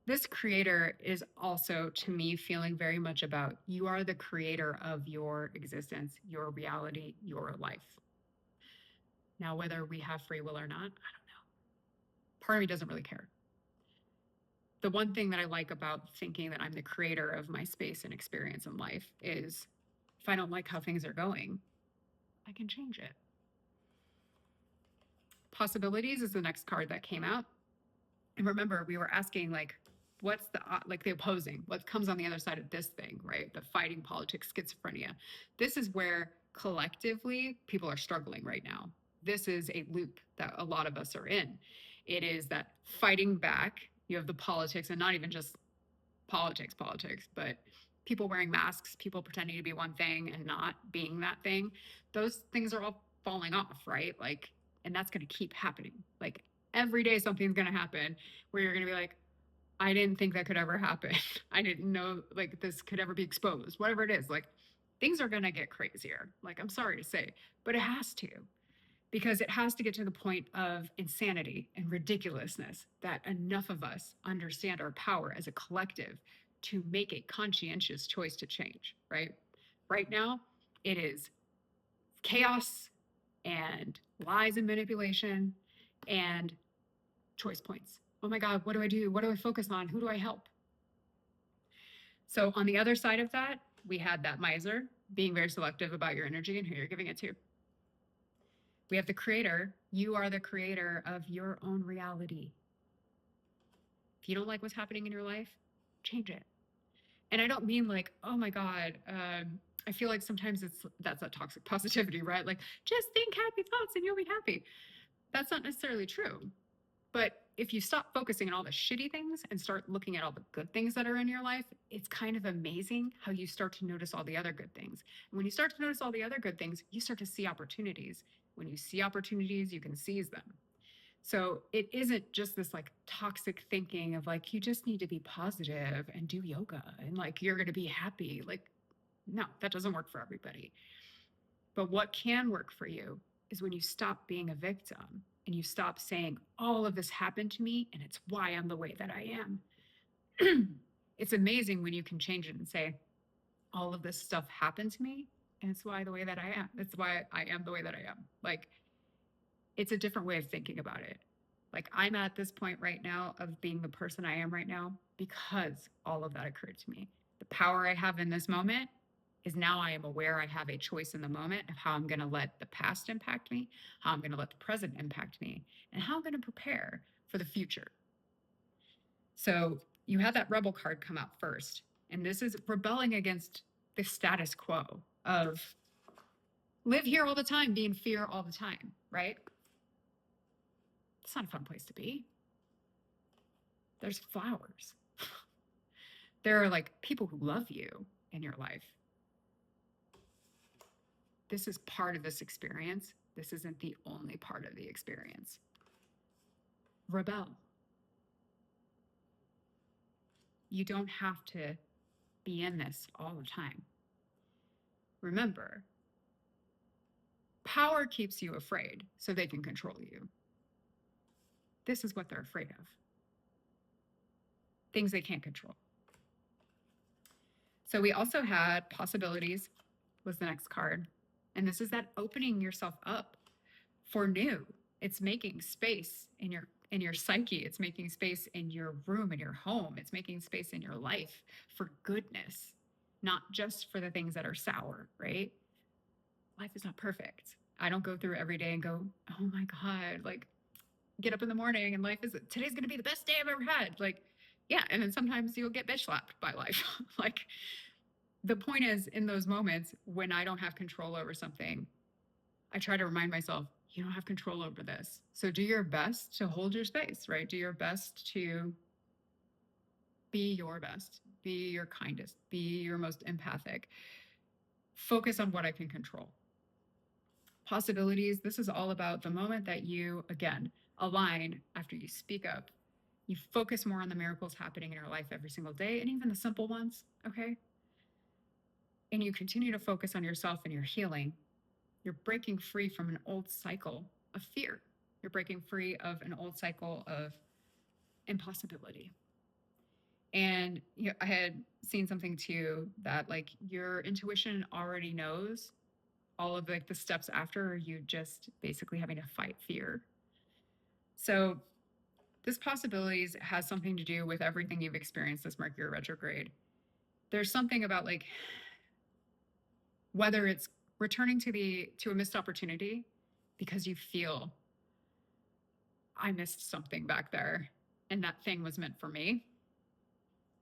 This creator is also, to me, feeling very much about, you are the creator of your existence, your reality, your life. Now, whether we have free will or not, I don't know. Part of me doesn't really care. The one thing that I like about thinking that I'm the creator of my space and experience in life is, if I don't like how things are going, I can change it. Possibilities is the next card that came out. And remember, we were asking, like, what's the opposing, what comes on the other side of this thing, right? The fighting, politics, schizophrenia. This is where collectively people are struggling right now. This is a loop that a lot of us are in. It is that fighting back. You have the politics, and not even just politics, but people wearing masks, people pretending to be one thing and not being that thing. Those things are all falling off, right? Like, and that's going to keep happening. Like, every day something's going to happen where you're going to be like, I didn't think that could ever happen. I didn't know, like, this could ever be exposed. Whatever it is, like, things are going to get crazier. Like, I'm sorry to say, but it has to. because it has to get to the point of insanity and ridiculousness that enough of us understand our power as a collective to make a conscientious choice to change, right? Right now, it is chaos and lies and manipulation and choice points. Oh my God, what do I do? What do I focus on? Who do I help? So on the other side of that, we had that miser, being very selective about your energy and who you're giving it to. We have the creator. You are the creator of your own reality. If you don't like what's happening in your life, change it. And I don't mean like, oh my God, I feel like sometimes that's that toxic positivity, right? Like, just think happy thoughts and you'll be happy. That's not necessarily true. But if you stop focusing on all the shitty things and start looking at all the good things that are in your life, it's kind of amazing how you start to notice all the other good things. And when you start to notice all the other good things, you start to see opportunities. When you see opportunities, you can seize them. So it isn't just this like toxic thinking of like, you just need to be positive and do yoga and like you're going to be happy. Like, no, that doesn't work for everybody. But what can work for you is when you stop being a victim and you stop saying, all of this happened to me and it's why I'm the way that I am. It's amazing when you can change it and say, all of this stuff happened to me and it's why the way that I am. It's why I am the way that I am. Like, it's a different way of thinking about it. Like, I'm at this point right now of being the person I am right now because all of that occurred to me. The power I have in this moment is now I am aware I have a choice in the moment of how I'm going to let the past impact me, how I'm going to let the present impact me, and how I'm going to prepare for the future. So you had that rebel card come out first. And this is rebelling against the status quo of live here all the time, be in fear all the time, right? It's not a fun place to be. There's flowers. There are like people who love you in your life. This is part of this experience. This isn't the only part of the experience. Rebel. You don't have to be in this all the time. Remember, power keeps you afraid so they can control you. This is what they're afraid of. Things they can't control. So we also had possibilities was the next card. And this is that opening yourself up for new. It's making space in your psyche. It's making space in your room, in your home. It's making space in your life for goodness, not just for the things that are sour, right? Life is not perfect. I don't go through every day and go, oh my God, like get up in the morning and life is today's going to be the best day I've ever had. Like, yeah. And then sometimes you'll get bitch slapped by life. Like, the point is, in those moments when I don't have control over something, I try to remind myself, you don't have control over this. So do your best to hold your space, right? Do your best to be your best, be your kindest, be your most empathic. Focus on what I can control. Possibilities, this is all about the moment that you, again, align after you speak up. You focus more on the miracles happening in your life every single day, and even the simple ones, okay? And you continue to focus on yourself and your healing. You're breaking free from an old cycle of fear. You're breaking free of an old cycle of impossibility. And I had seen something too that like your intuition already knows all of like the steps after you just basically having to fight fear. So this possibilities has something to do with everything you've experienced this Mercury retrograde. There's something about like whether it's returning to a missed opportunity because you feel I missed something back there and that thing was meant for me.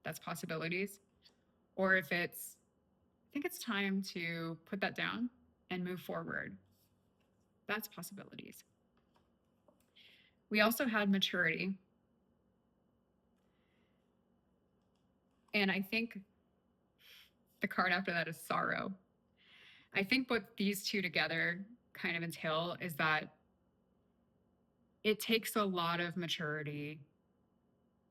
That's possibilities. Or if it's, I think it's time to put that down and move forward. That's possibilities. We also had maturity. And I think the card after that is sorrow. I think what these two together kind of entail is that it takes a lot of maturity.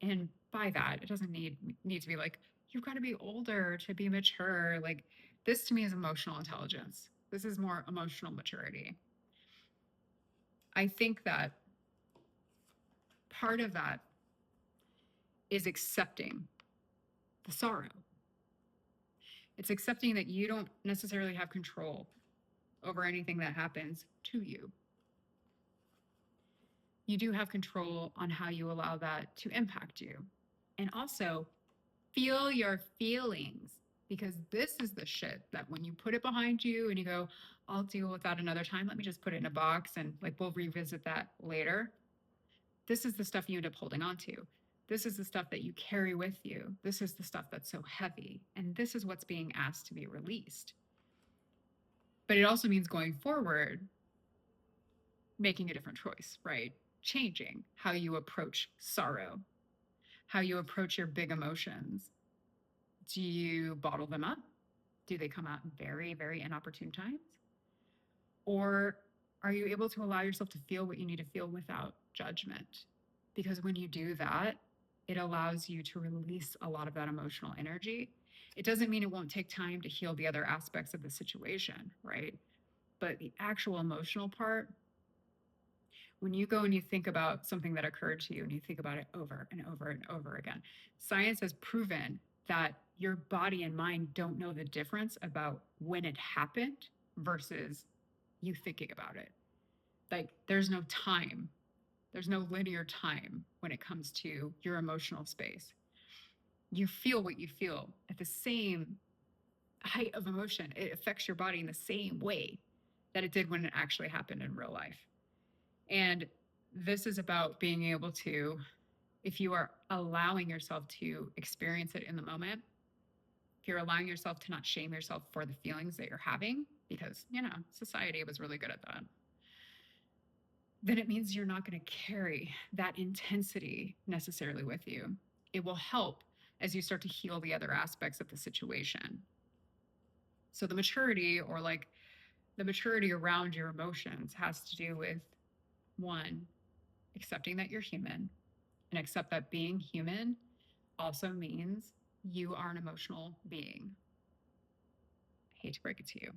And by that, it doesn't need to be like, you've got to be older to be mature. Like, this to me is emotional intelligence. This is more emotional maturity. I think that part of that is accepting the sorrow. It's accepting that you don't necessarily have control over anything that happens to you. You do have control on how you allow that to impact you. And also, feel your feelings, because this is the shit that when you put it behind you and you go, I'll deal with that another time, let me just put it in a box and like we'll revisit that later. This is the stuff you end up holding on to. This is the stuff that you carry with you. This is the stuff that's so heavy. And this is what's being asked to be released. But it also means going forward, making a different choice, right? Changing how you approach sorrow, how you approach your big emotions. Do you bottle them up? Do they come out in very, very inopportune times? Or are you able to allow yourself to feel what you need to feel without judgment? Because when you do that, it allows you to release a lot of that emotional energy. It doesn't mean it won't take time to heal the other aspects of the situation, right? But the actual emotional part, when you go and you think about something that occurred to you and you think about it over and over and over again, science has proven that your body and mind don't know the difference about when it happened versus you thinking about it. Like there's no time, there's no linear time when it comes to your emotional space. You feel what you feel at the same height of emotion. It affects your body in the same way that it did when it actually happened in real life. And this is about being able to, if you are allowing yourself to experience it in the moment, if you're allowing yourself to not shame yourself for the feelings that you're having, because, you know, society was really good at that, then it means you're not going to carry that intensity necessarily with you. It will help as you start to heal the other aspects of the situation. So the maturity, or like the maturity around your emotions, has to do with, one, accepting that you're human, and accept that being human also means you are an emotional being. I hate to break it to you.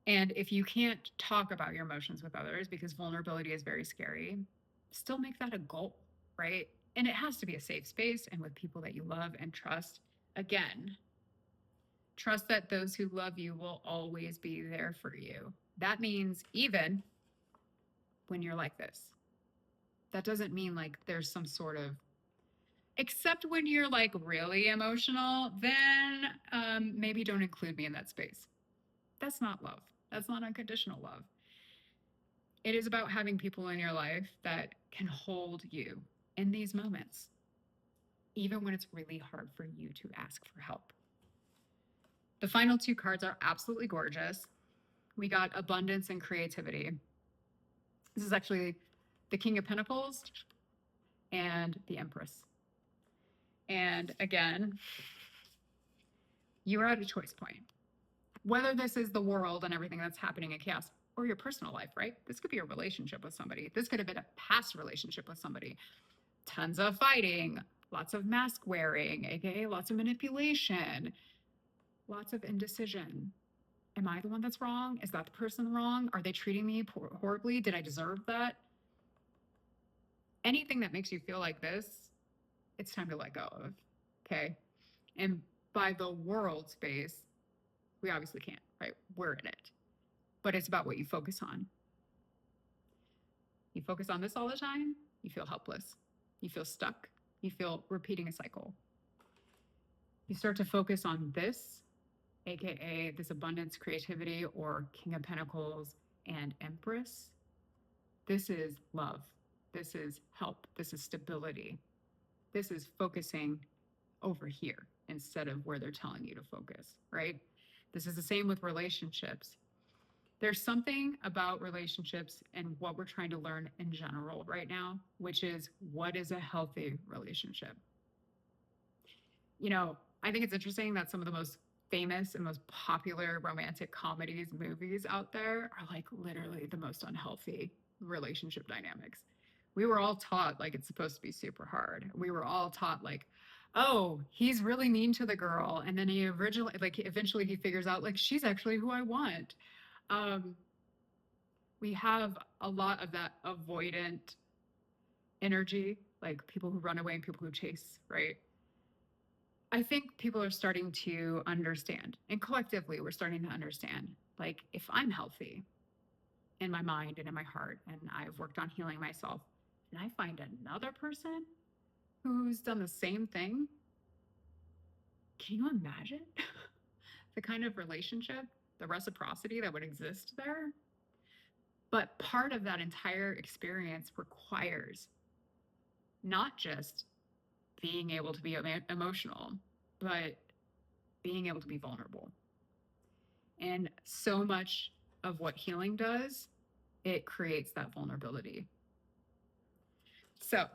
And if you can't talk about your emotions with others because vulnerability is very scary, still make that a goal, right? And it has to be a safe space and with people that you love and trust. Again, trust that those who love you will always be there for you. That means even when you're like this. That doesn't mean like there's some sort of, except when you're like really emotional, then maybe don't include me in that space. That's not love. That's not unconditional love. It is about having people in your life that can hold you in these moments, even when it's really hard for you to ask for help. The final two cards are absolutely gorgeous. We got abundance and creativity. This is actually the King of Pentacles and the Empress. And again, you are at a choice point. Whether this is the world and everything that's happening in chaos, or your personal life, right? This could be a relationship with somebody. This could have been a past relationship with somebody. Tons of fighting, lots of mask wearing, aka lots of manipulation, lots of indecision. Am I the one that's wrong? Is that the person wrong? Are they treating me horribly? Did I deserve that? Anything that makes you feel like this, it's time to let go of, okay? And by the world space, we obviously can't, right? We're in it. But it's about what you focus on. You focus on this all the time, you feel helpless. You feel stuck. You feel repeating a cycle. You start to focus on this, aka this abundance, creativity, or King of Pentacles and Empress. This is love. This is help. This is stability. This is focusing over here instead of where they're telling you to focus, right? This is the same with relationships. There's something about relationships and what we're trying to learn in general right now, which is what is a healthy relationship? You know, I think it's interesting that some of the most famous and most popular romantic comedies, movies out there are like literally the most unhealthy relationship dynamics. We were all taught like it's supposed to be super hard. We were all taught like, oh, he's really mean to the girl. And then he originally, like, eventually he figures out like, she's actually who I want. Um, we have a lot of that avoidant energy, like people who run away and people who chase, right? I think people are starting to understand, and collectively, we're starting to understand, like, if I'm healthy in my mind and in my heart, and I've worked on healing myself, and I find another person who's done the same thing, can you imagine the kind of relationship, the reciprocity that would exist there? But part of that entire experience requires not just being able to be emotional, but being able to be vulnerable. And so much of what healing does, it creates that vulnerability. So,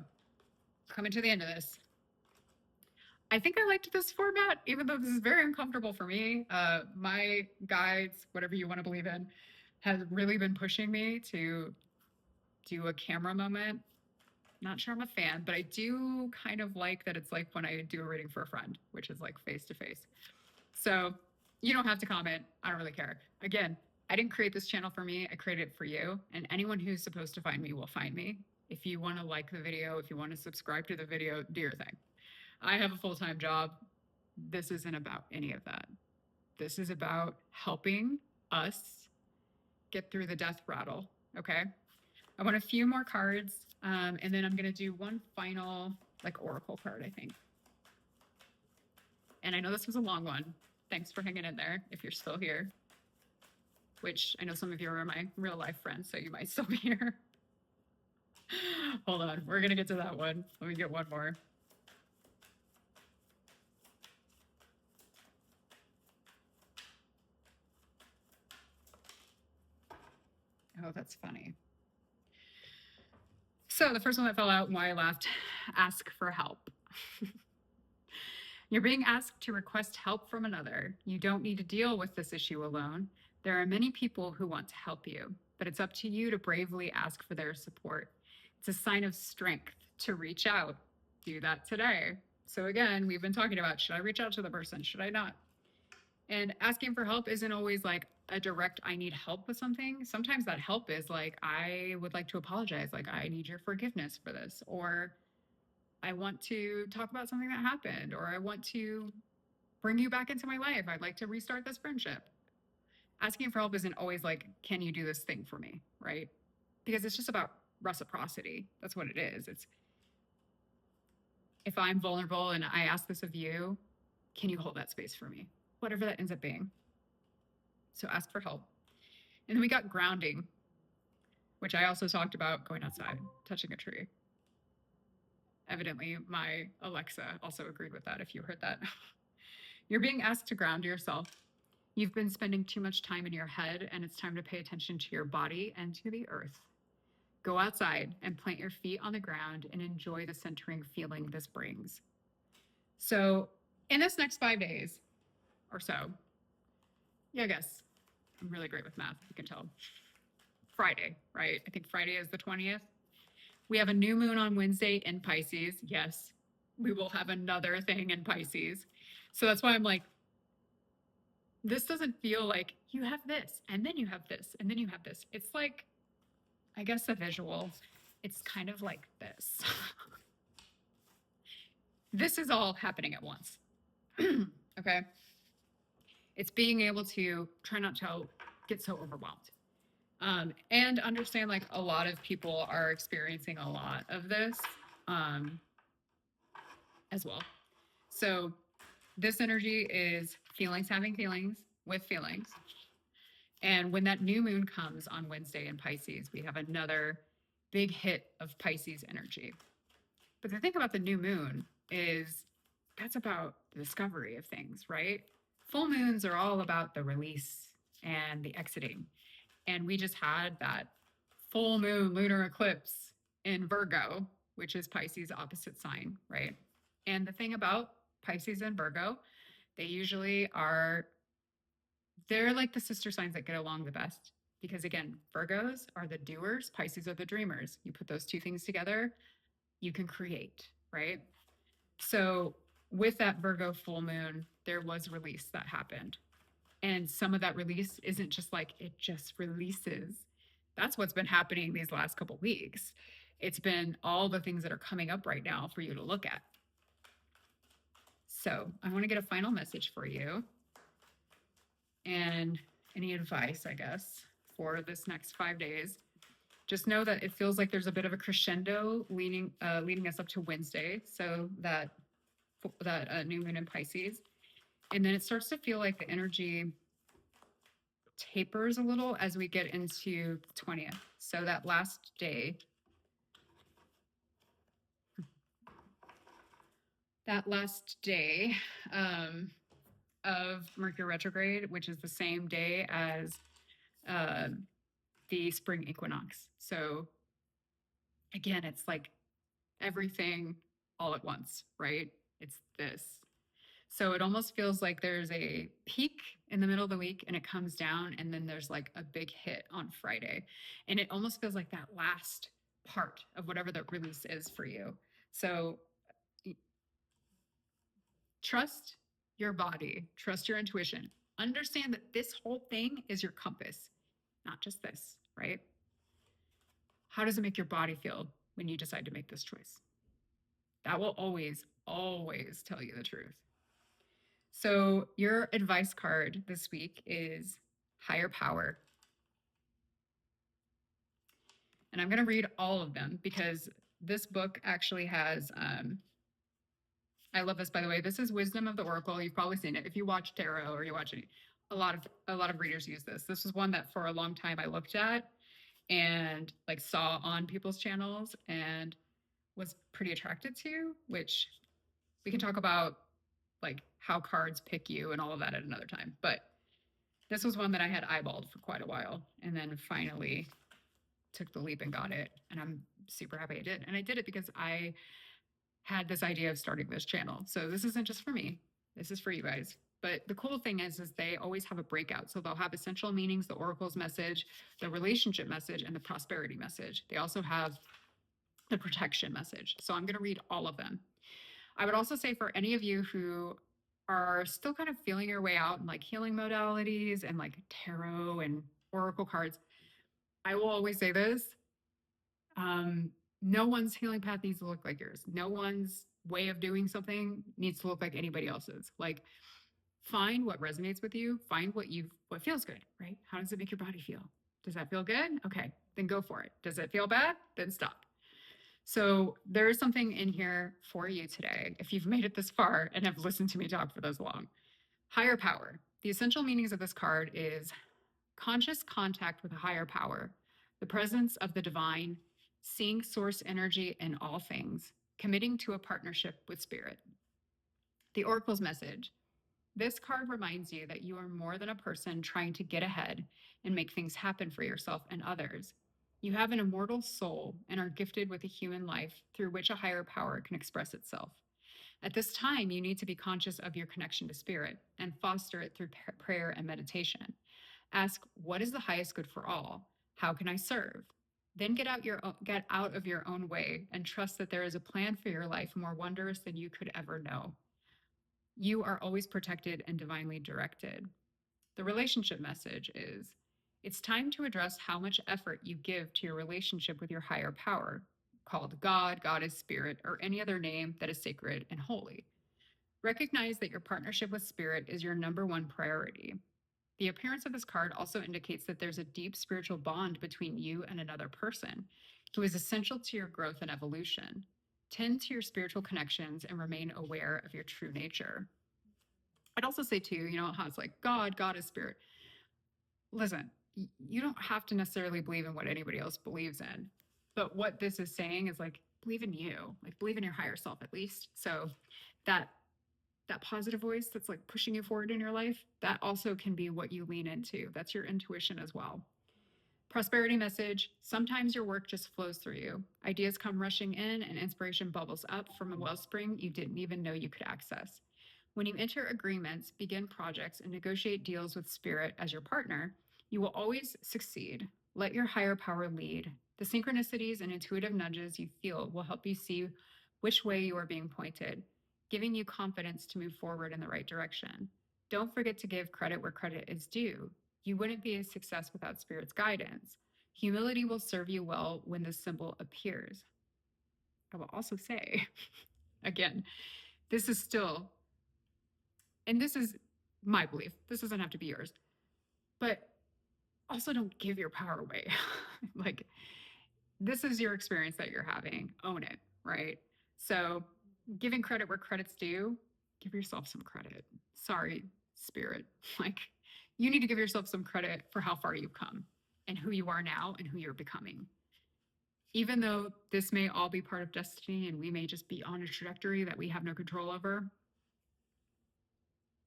coming to the end of this, I think I liked this format, even though this is very uncomfortable for me. My guides, whatever you want to believe in, has really been pushing me to do a camera moment. Not sure I'm a fan, but I do kind of like that it's like when I do a reading for a friend, which is like face to face. So you don't have to comment. I don't really care. Again, I didn't create this channel for me. I created it for you. And anyone who's supposed to find me will find me. If you want to like the video, if you want to subscribe to the video, do your thing. I have a full-time job. This isn't about any of that. This is about helping us get through the death rattle. Okay. I want a few more cards. And then I'm going to do one final like oracle card, I think. And I know this was a long one. Thanks for hanging in there if you're still here, which I know some of you are my real life friends, so you might still be here. Hold on, we're going to get to that one. Let me get one more. Oh, that's funny. So the first one that fell out and why I laughed, ask for help. You're being asked to request help from another. You don't need to deal with this issue alone. There are many people who want to help you, but it's up to you to bravely ask for their support. It's a sign of strength to reach out. Do that today. So again, we've been talking about, should I reach out to the person? Should I not? And asking for help isn't always like a direct, I need help with something. Sometimes that help is like, I would like to apologize. Like, I need your forgiveness for this. Or I want to talk about something that happened. Or I want to bring you back into my life. I'd like to restart this friendship. Asking for help isn't always like, can you do this thing for me? Right? Because it's just about reciprocity. That's what it is. It's if I'm vulnerable and I ask this of you, can you hold that space for me? Whatever that ends up being. So ask for help. And then we got grounding, which I also talked about going outside, touching a tree. Evidently, my Alexa also agreed with that, if you heard that. You're being asked to ground yourself. You've been spending too much time in your head, and it's time to pay attention to your body and to the earth. Go outside and plant your feet on the ground and enjoy the centering feeling this brings. So, in this next 5 days or so, yeah, I guess I'm really great with math, you can tell. Friday, right? I think Friday is the 20th. We have a new moon on Wednesday in Pisces. Yes, we will have another thing in Pisces. So that's why I'm like, this doesn't feel like you have this, and then you have this, and then you have this. It's like, I guess a visual. It's kind of like this. This is all happening at once. Okay. It's being able to try not to get so overwhelmed. And understand like a lot of people are experiencing a lot of this as well. So this energy is feelings having feelings with feelings. And when that new moon comes on Wednesday in Pisces, we have another big hit of Pisces energy. But the thing about the new moon is that's about the discovery of things, right? Full moons are all about the release and the exiting. And we just had that full moon lunar eclipse in Virgo, which is Pisces' opposite sign, right? And the thing about Pisces and Virgo, they usually are, they're like the sister signs that get along the best. Because again, Virgos are the doers, Pisces are the dreamers. You put those two things together, you can create, right? So with that Virgo full moon, there was release that happened. And some of that release isn't just like it just releases. That's what's been happening these last couple weeks. It's been all the things that are coming up right now for you to look at. So I want to get a final message for you and any advice, I guess, for this next 5 days. Just know that it feels like there's a bit of a crescendo leading us up to Wednesday. So that new moon in Pisces. And then it starts to feel like the energy tapers a little as we get into the 20th. So that last day, of Mercury retrograde, which is the same day as uh, the spring equinox. So again, it's like everything all at once, right? It's this. So it almost feels like there's a peak in the middle of the week and it comes down, and then there's like a big hit on Friday. And it almost feels like that last part of whatever that release is for you. So trust your body, trust your intuition. Understand that this whole thing is your compass, not just this, right? How does it make your body feel when you decide to make this choice? That will always, always tell you the truth. So, your advice card this week is higher power. And I'm going to read all of them because this book actually has, I love this, by the way. This is Wisdom of the Oracle. You've probably seen it. If you watch tarot or you watch any, a lot of readers use this. This was one that for a long time I looked at and like saw on people's channels and was pretty attracted to, which we can talk about like how cards pick you and all of that at another time. But this was one that I had eyeballed for quite a while and then finally took the leap and got it. And I'm super happy I did. And I did it because I had this idea of starting this channel. So this isn't just for me. This is for you guys. But the cool thing is they always have a breakout. So they'll have essential meanings, the oracle's message, the relationship message, and the prosperity message. They also have the protection message. So I'm going to read all of them. I would also say for any of you who are still kind of feeling your way out in like healing modalities and like tarot and oracle cards, I will always say this. No one's healing path needs to look like yours. No one's way of doing something needs to look like anybody else's. Like, find what resonates with you. Find what feels good, right? How does it make your body feel? Does that feel good? Okay, then go for it. Does it feel bad? Then stop. So there is something in here for you today if you've made it this far and have listened to me talk for this long. Higher power. The essential meanings of this card is conscious contact with a higher power, the presence of the divine, seeing source energy in all things, committing to a partnership with spirit. The oracle's message. This card reminds you that you are more than a person trying to get ahead and make things happen for yourself and others. You have an immortal soul and are gifted with a human life through which a higher power can express itself. At this time, you need to be conscious of your connection to spirit and foster it through prayer and meditation. Ask, what is the highest good for all? How can I serve? Then get out of your own way and trust that there is a plan for your life more wondrous than you could ever know. You are always protected and divinely directed. The relationship message is, it's time to address how much effort you give to your relationship with your higher power, called God, Goddess, Spirit, or any other name that is sacred and holy. Recognize that your partnership with Spirit is your number one priority. The appearance of this card also indicates that there's a deep spiritual bond between you and another person who is essential to your growth and evolution. Tend to your spiritual connections and remain aware of your true nature. I'd also say too, how it's like God, Goddess, Spirit. Listen, you don't have to necessarily believe in what anybody else believes in. But what this is saying is like, believe in you, like believe in your higher self at least. So that positive voice that's like pushing you forward in your life, that also can be what you lean into. That's your intuition as well. Prosperity message. Sometimes your work just flows through you. Ideas come rushing in and inspiration bubbles up from a wellspring you didn't even know you could access. When you enter agreements, begin projects, and negotiate deals with spirit as your partner, you will always succeed. Let your higher power lead. The synchronicities and intuitive nudges you feel will help you see which way you are being pointed, giving you confidence to move forward in the right direction. Don't forget to give credit where credit is due. You wouldn't be a success without Spirit's guidance. Humility will serve you well when this symbol appears. I will also say, again, this is still, and this is my belief, this doesn't have to be yours, but also don't give your power away. Like, this is your experience that you're having. Own it, right? So, giving credit where credit's due, give yourself some credit. Sorry, spirit. Like, you need to give yourself some credit for how far you've come and who you are now and who you're becoming. Even though this may all be part of destiny and we may just be on a trajectory that we have no control over,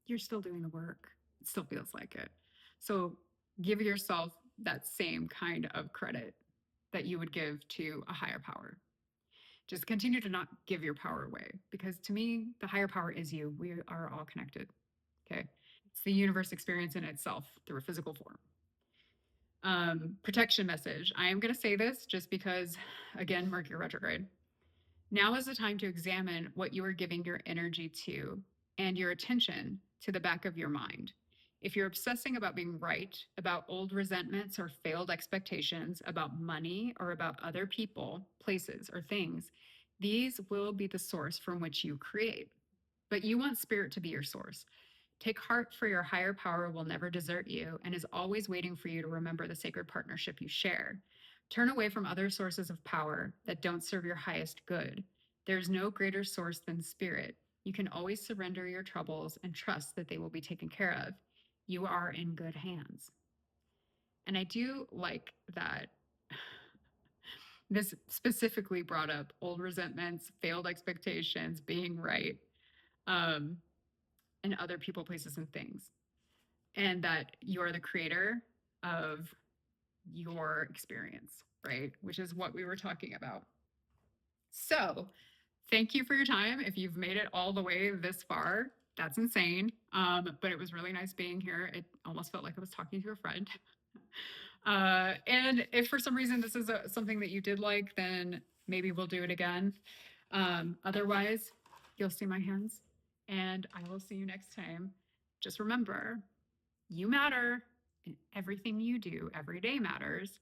you're still doing the work. It still feels like it. So give yourself that same kind of credit that you would give to a higher power. Just continue to not give your power away, because to me, the higher power is you. We are all connected. Okay. It's the universe experience in itself through a physical form. Protection message. I am going to say this just because, again, Mercury retrograde. Now is the time to examine what you are giving your energy to and your attention to the back of your mind. If you're obsessing about being right, about old resentments or failed expectations, about money or about other people, places, or things, these will be the source from which you create. But you want spirit to be your source. Take heart, for your higher power will never desert you and is always waiting for you to remember the sacred partnership you share. Turn away from other sources of power that don't serve your highest good. There's no greater source than spirit. You can always surrender your troubles and trust that they will be taken care of. You are in good hands. And I do like that this specifically brought up old resentments, failed expectations, being right, um, and other people, places, and things. And that you're the creator of your experience, right? Which is what we were talking about. So, thank you for your time. If you've made it all the way this far, that's insane. But it was really nice being here. It almost felt like I was talking to a friend. And if for some reason this is something that you did like, then maybe we'll do it again. Otherwise, you'll see my hands, and I will see you next time. Just remember, you matter, and everything you do every day matters.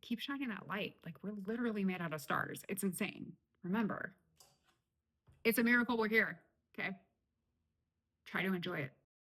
Keep shining that light. Like, we're literally made out of stars. It's insane. Remember, it's a miracle we're here. Okay. Try to enjoy it.